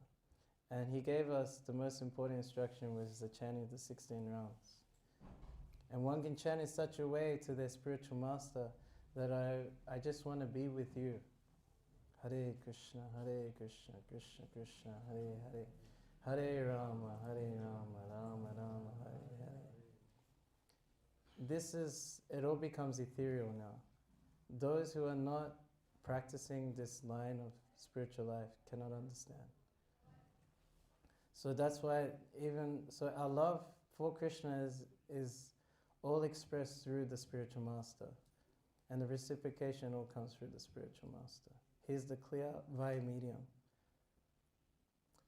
And he gave us the most important instruction, which is the chanting of the 16 rounds. And one can chant in such a way to their spiritual master that I just want to be with you. Hare Kṛṣṇa, Hare Kṛṣṇa, Kṛṣṇa Kṛṣṇa, Hare Hare, Hare Rama, Hare Rama, Rama Rama, Hare Hare. It all becomes ethereal now. Those who are not practicing this line of spiritual life cannot understand. So that's why our love for Kṛṣṇa is all expressed through the spiritual master. And the reciprocation all comes through the spiritual master. He's the clear via medium.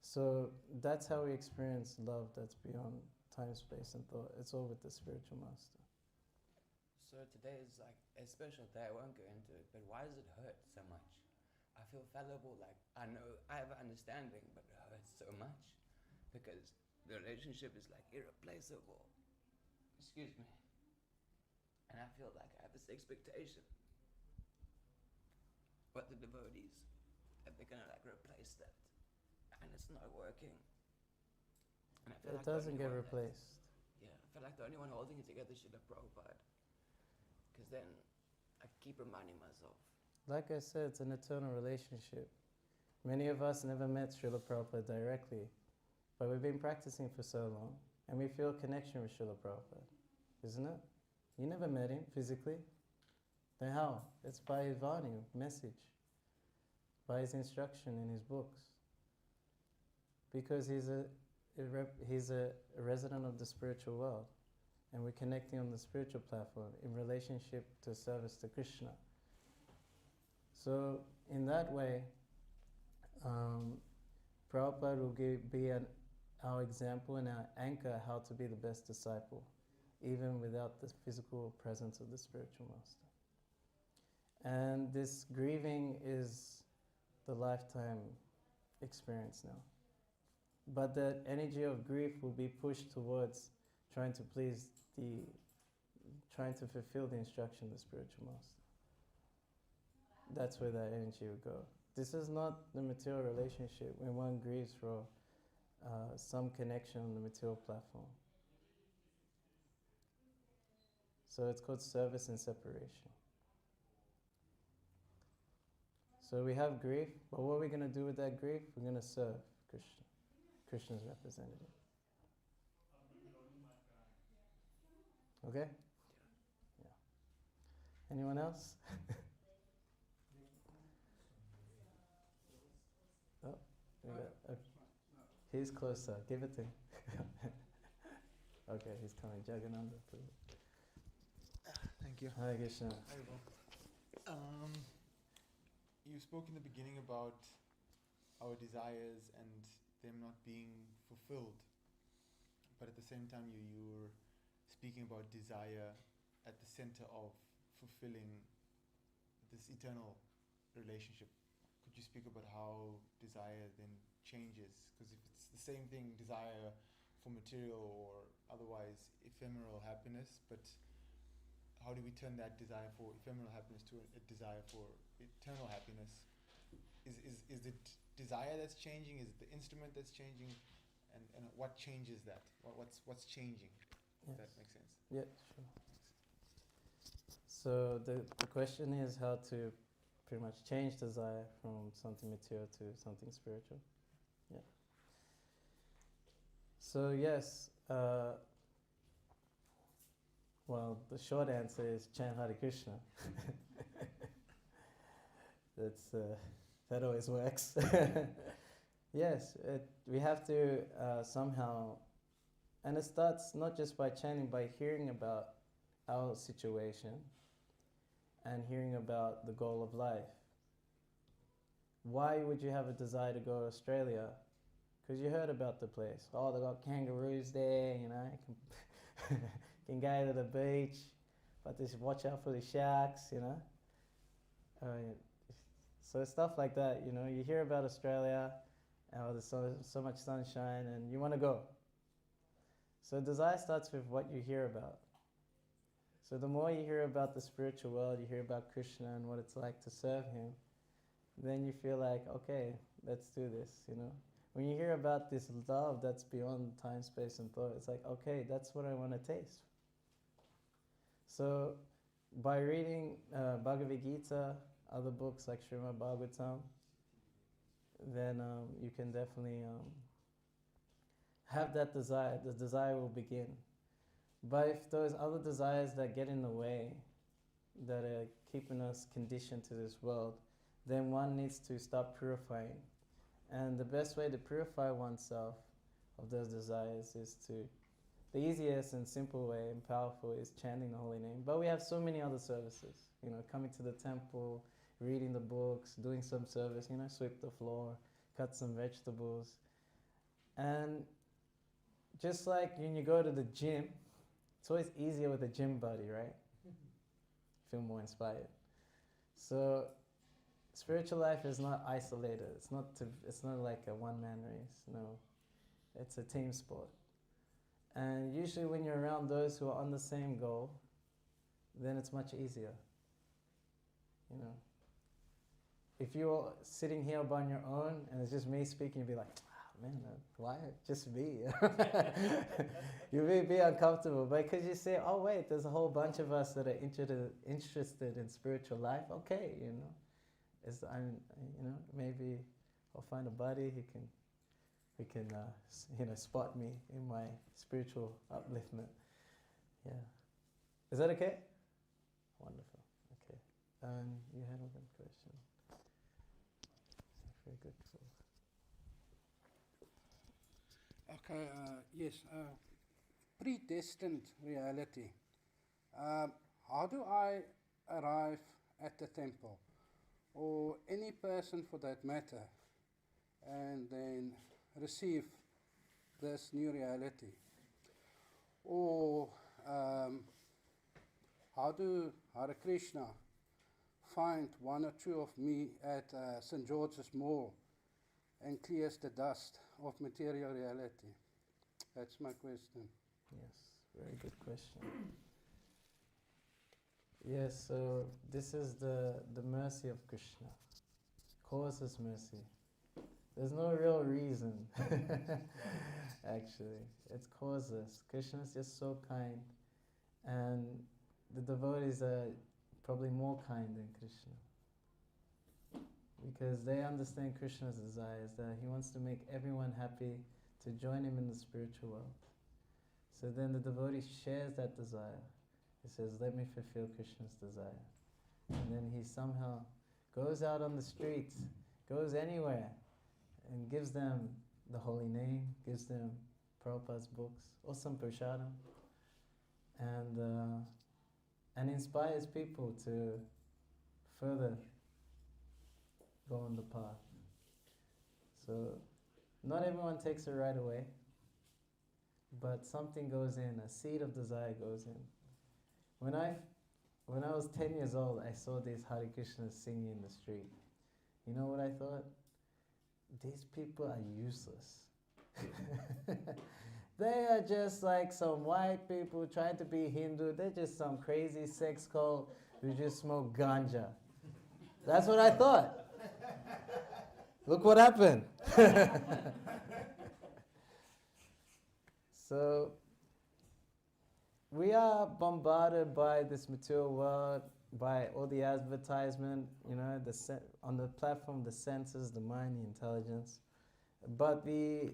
So that's how we experience love that's beyond time, space, and thought. It's all with the spiritual master. So today is like a special day. I won't go into it, but why does it hurt so much? I feel fallible, like I know I have an understanding, but it hurts so much because the relationship is like irreplaceable. Excuse me. And I feel like I have this expectation, but the devotees, that they're gonna like replace that, and it's not working. And I feel It doesn't get replaced. Yeah, I feel like the only one holding it together should have Prabhupada. Because then I keep reminding myself. Like I said, it's an eternal relationship. Many of us never met Srila Prabhupada directly, but we've been practicing for so long, and we feel a connection with Srila Prabhupada, isn't it? You never met him physically. Then how? It's by his Vani, message, by his instruction in his books. Because he's a resident of the spiritual world, and we're connecting on the spiritual platform in relationship to service to Kṛṣṇa. So in that way, Prabhupada will be our example and our anchor how to be the best disciple, even without the physical presence of the spiritual master. And this grieving is the lifetime experience now. But that energy of grief will be pushed towards trying to fulfill the instruction of the spiritual master. That's where that energy will go. This is not the material relationship when one grieves for some connection on the material platform. So it's called service and separation. So we have grief, but what are we going to do with that grief? We're going to serve Kṛṣṇa, Kṛṣṇa's representative. Okay? Yeah. Anyone else? Oh, he's closer. Give it to him. Okay, he's coming. Jagannatha, please. Thank you. Hare Krishna. You spoke in the beginning about our desires and them not being fulfilled, but at the same time you were speaking about desire at the center of fulfilling this eternal relationship. Could you speak about how desire then changes? Because if it's the same thing, desire for material or otherwise ephemeral happiness, but how do we turn that desire for ephemeral happiness to a desire for eternal happiness? Is it desire that's changing? Is it the instrument that's changing? and what changes that? What's changing? If that makes sense. Yeah, sure. So the question is how to pretty much change desire from something material to something spiritual. Yeah. So yes, well, the short answer is chant Hare Krishna. That always works. Yes, we have to somehow, and it starts not just by chanting, by hearing about our situation and hearing about the goal of life. Why would you have a desire to go to Australia? Because you heard about the place. Oh, they got kangaroos there, you know. You can go to the beach, but just watch out for the sharks, you know. So stuff like that, you know. You hear about Australia, oh, there's so much sunshine, and you want to go. So desire starts with what you hear about. So the more you hear about the spiritual world, you hear about Kṛṣṇa and what it's like to serve him, then you feel like, okay, let's do this, you know. When you hear about this love that's beyond time, space, and thought, it's like, okay, that's what I want to taste. So by reading Bhagavad Gita, other books like Srimad Bhagavatam, then you can definitely have that desire. The desire will begin. But if those other desires that get in the way, that are keeping us conditioned to this world, then one needs to start purifying. And the best way to purify oneself of those desires is to, the easiest and simple way and powerful is chanting the holy name. But we have so many other services, you know, coming to the temple, reading the books, doing some service, you know, sweep the floor, cut some vegetables. And just like when you go to the gym, it's always easier with a gym buddy, right? Feel more inspired. So spiritual life is not isolated. It's not like a one-man race. No, it's a team sport. And usually when you're around those who are on the same goal, then it's much easier. You know, if you're sitting here by your own and it's just me speaking, you'd be like, man, why just me? You may be uncomfortable, but because you say, oh wait, there's a whole bunch of us that are interested in spiritual life. Okay, you know, maybe I'll find a buddy who can spot me in my spiritual upliftment. Yeah, is that okay? Wonderful. Okay, you had another question. Very good. Okay, yes, predestined reality. How do I arrive at the temple, or any person for that matter, and then receive this new reality? Or how do Hare Krishna find one or two of me at St. George's Mall and clears the dust of material reality? That's my question. Yes, very good question. Yes, so this is the mercy of Kṛṣṇa. Causes mercy. There's no real reason, actually. It's causes. Kṛṣṇa is just so kind, and the devotees are probably more kind than Kṛṣṇa. Because they understand Kṛṣṇa's desires, that he wants to make everyone happy, to join him in the spiritual world. So then the devotee shares that desire. He says, let me fulfill Kṛṣṇa's desire. And then he somehow goes out on the streets, goes anywhere, and gives them the holy name, gives them Prabhupada's books, or some prasadam, and inspires people to further go on the path. So not everyone takes it right away, but something goes in, a seed of desire goes in. When I was 10 years old, I saw these Hare Krishnas singing in the street. You know what I thought? These people are useless. They are just like some white people trying to be Hindu. They're just some crazy sex cult who just smoke ganja. That's what I thought. Look what happened. So we are bombarded by this material world, by all the advertisement, you know, on the platform, the senses, the mind, the intelligence. But the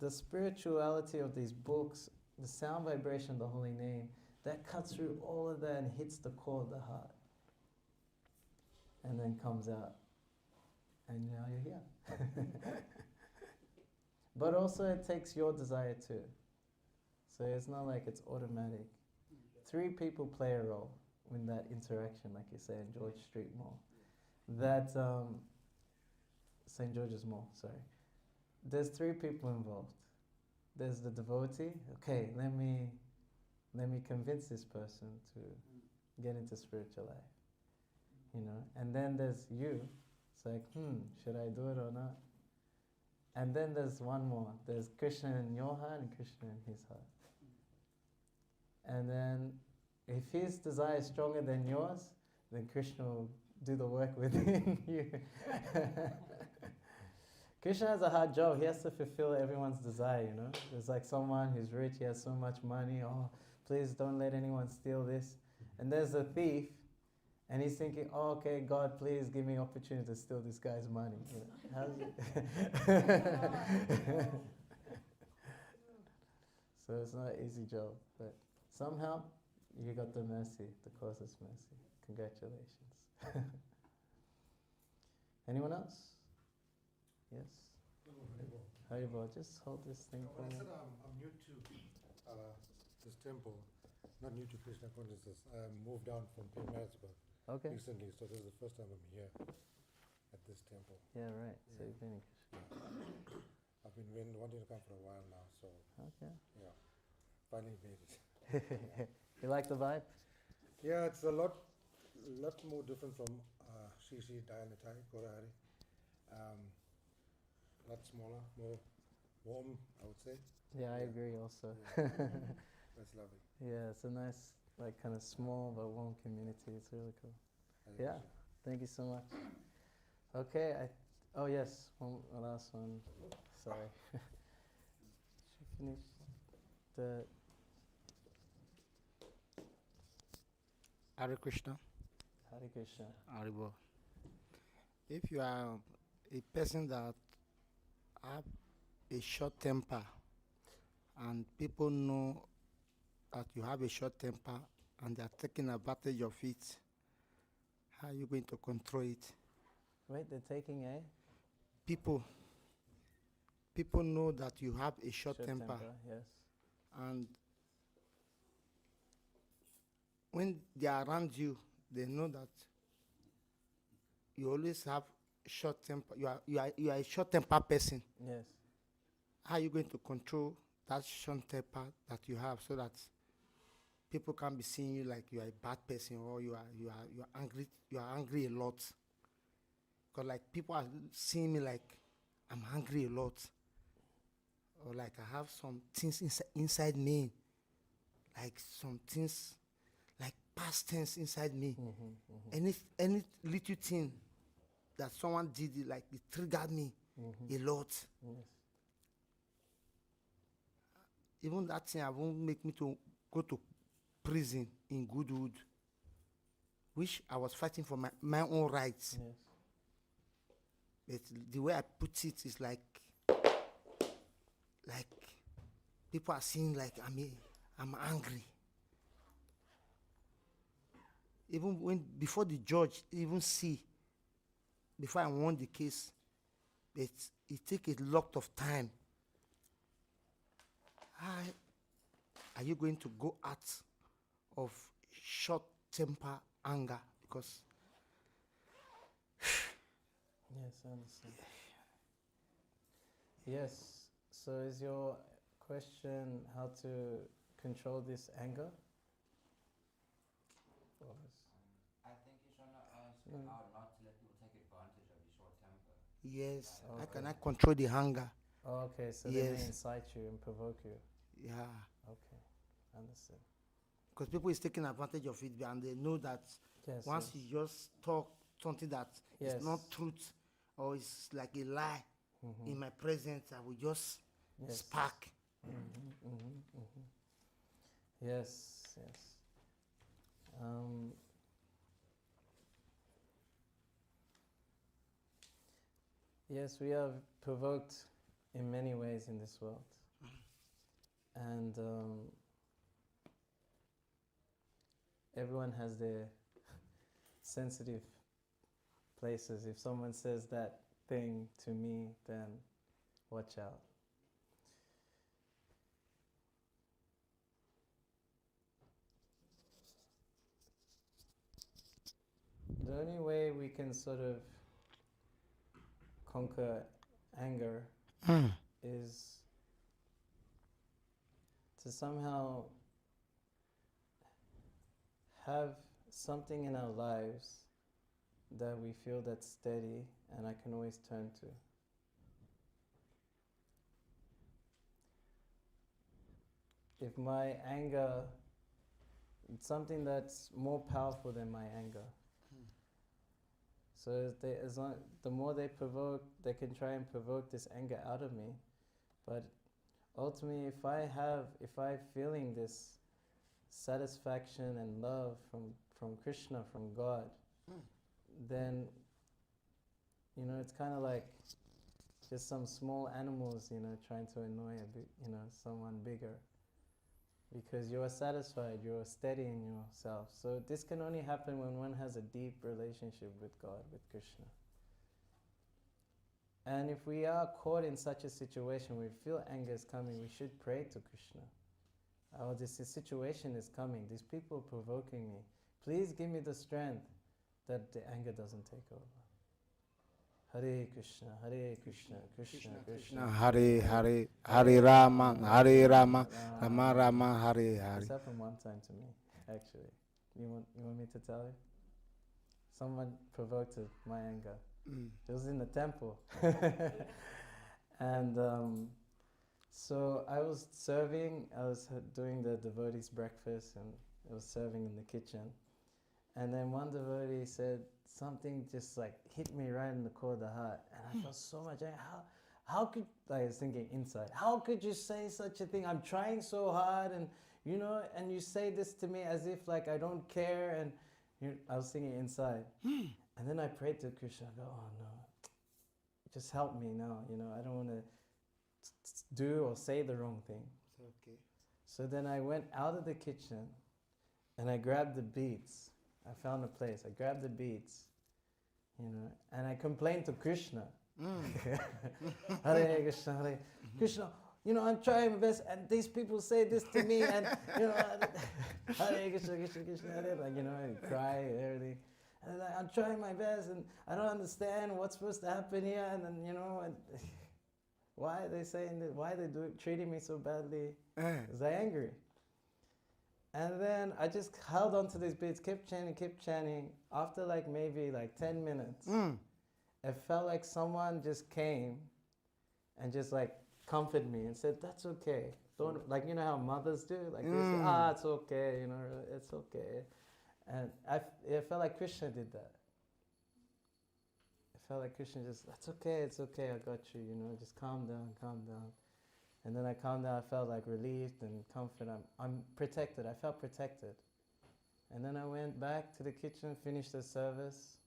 spirituality of these books, the sound vibration, the holy name, that cuts through all of that and hits the core of the heart. And then comes out. And now you're here. But also it takes your desire too. So it's not like it's automatic. 3 people play a role in that interaction, like you say, in George Street Mall. That, St. George's Mall, sorry. There's 3 people involved. There's the devotee. Okay, let me convince this person to get into spiritual life. You know, and then there's you. It's like, should I do it or not? And then there's one more. There's Kṛṣṇa in your heart and Kṛṣṇa in his heart. And then if his desire is stronger than yours, then Kṛṣṇa will do the work within you. Kṛṣṇa has a hard job. He has to fulfill everyone's desire, you know. There's like someone who's rich, he has so much money. Oh, please don't let anyone steal this. And there's a thief, and he's thinking, oh, okay, God, please give me opportunity to steal this guy's money. You know, how's it? So it's not an easy job, but somehow you got the mercy, the closest mercy. Congratulations. Anyone else? Yes? Haribo, just hold this thing for When I me. said I'm new to this temple, not new to Kṛṣṇa consciousness, I moved down from Paramātmā Okay. recently, so this is the first time I'm here at this temple. Yeah, right. So Yeah. you've been in I've been wanting to come for a while now, so Okay. yeah, finally made it. You like the vibe? Yeah, it's a lot more different from identifies, kārayati. A lot smaller, more warm, I would say. Yeah, I Yeah. agree also. Yeah. That's lovely. Yeah, it's a nice, like, kind of small but warm community. It's really cool. I think Yeah. so. Thank you so much. Okay, oh yes, one last one. Sorry. Should finish the. Hare Krishna. Hare Krishna. Haribo. If you are a person that have a short temper and people know that you have a short temper and they are taking advantage of it, how are you going to control it? Wait, they're taking a People know that you have a short temper, yes. and when they are around you, they know that you always have short temper. You are a short temper person. Yes. How are you going to control that short temper that you have so that people can't be seeing you like you are a bad person or you are angry? You are angry a lot. Because like people are seeing me like I'm angry a lot, or like I have some things inside me, like some things, like past tense inside me. Any little thing that someone did, like it triggered me a lot. Yes. Even that thing, I won't make me to go to prison in Goodwood, which I was fighting for my own rights. Yes. But the way I put it is like people are seeing like I'm angry. Even when before the judge even see, before I won the case, but it take a lot of time. How are you going to go out of short temper anger? Because Yes, I understand. Yes. So is your question how to control this anger? I think he's trying to ask Mm. how not to let people take advantage of your short temper. yes, how Okay. can I control the anger? Oh, okay, so they may Yes. incite you and provoke you. Yeah, Okay, understood. because people is taking advantage of it and they know that Yes. once yes. you just talk something that Yes. is not truth or it's like a lie Mhm. in my presence, I will just Yes. spark. Yes, yes. Yes, we are provoked in many ways in this world. And everyone has their sensitive places. If someone says that thing to me, then watch out. The only way we can sort of conquer anger is to somehow have something in our lives that we feel that's steady and I can always turn to. If my anger, it's something that's more powerful than my anger. So the more they provoke, they can try and provoke this anger out of me. But ultimately, if I'm feeling this satisfaction and love from Kṛṣṇa, from God, then, it's kind of like just some small animals, trying to annoy someone bigger. Because you are satisfied, you are steady in yourself. So this can only happen when one has a deep relationship with God, with Kṛṣṇa. And if we are caught in such a situation, we feel anger is coming, we should pray to Kṛṣṇa. Oh, this situation is coming, these people are provoking me. Please give me the strength that the anger doesn't take over. Hare Kṛṣṇa, Kṛṣṇa Kṛṣṇa, Hare Hare, Hare Rama, Rama Rama, Hare Hare. This happened one time to me, actually. You want me to tell you? Someone provoked my anger. It was in the temple. And so I was serving, I was doing the devotees' breakfast, and I was serving in the kitchen. And then one devotee said something just like hit me right in the core of the heart. And I felt so much anger. How could, I was thinking inside, how could you say such a thing? I'm trying so hard, and and you say this to me as if like I don't care. And I was thinking inside. And then I prayed to Kṛṣṇa. I go, oh no, just help me now. I don't want to do or say the wrong thing. Okay. So then I went out of the kitchen and I grabbed the beads. I found a place. I grabbed the beads, and I complained to Kṛṣṇa. Hare Kṛṣṇa, Hare Kṛṣṇa. I'm trying my best, and these people say this to me, and Hare Kṛṣṇa, Kṛṣṇa, Kṛṣṇa, Hare, I cry and everything. And I'm trying my best, and I don't understand what's supposed to happen here, and then and why are they saying this? Why are they treating me so badly? Because I'm angry. And then I just held on to these beads, kept chanting. After maybe 10 minutes, it felt like someone just came and just comforted me and said, that's okay. Don't, how mothers do, they say, it's okay, it's okay. And it felt like Kṛṣṇa did that. It felt like Kṛṣṇa just, it's okay, I got you, just calm down. And then I calmed down, I felt relieved and comforted. I'm protected, I felt protected. And then I went back to the kitchen, finished the service,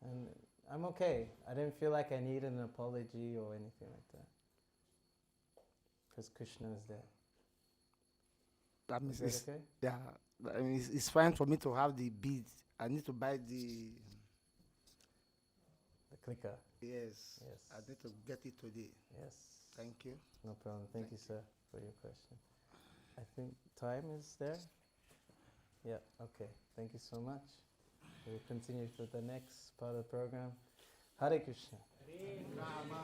and I'm okay. I didn't feel like I needed an apology or anything like that. Because Kṛṣṇa is there. That means Is that okay? yeah, I mean, it's fine for me to have the beads. I need to buy the clicker. Yes. Yes. I need to get it today. Yes. Thank you. No problem. Thank you, sir, for your question. I think time is there. Yeah, okay. Thank you so much. We'll continue for the next part of the program. Hare Kṛṣṇa. Hare Rama.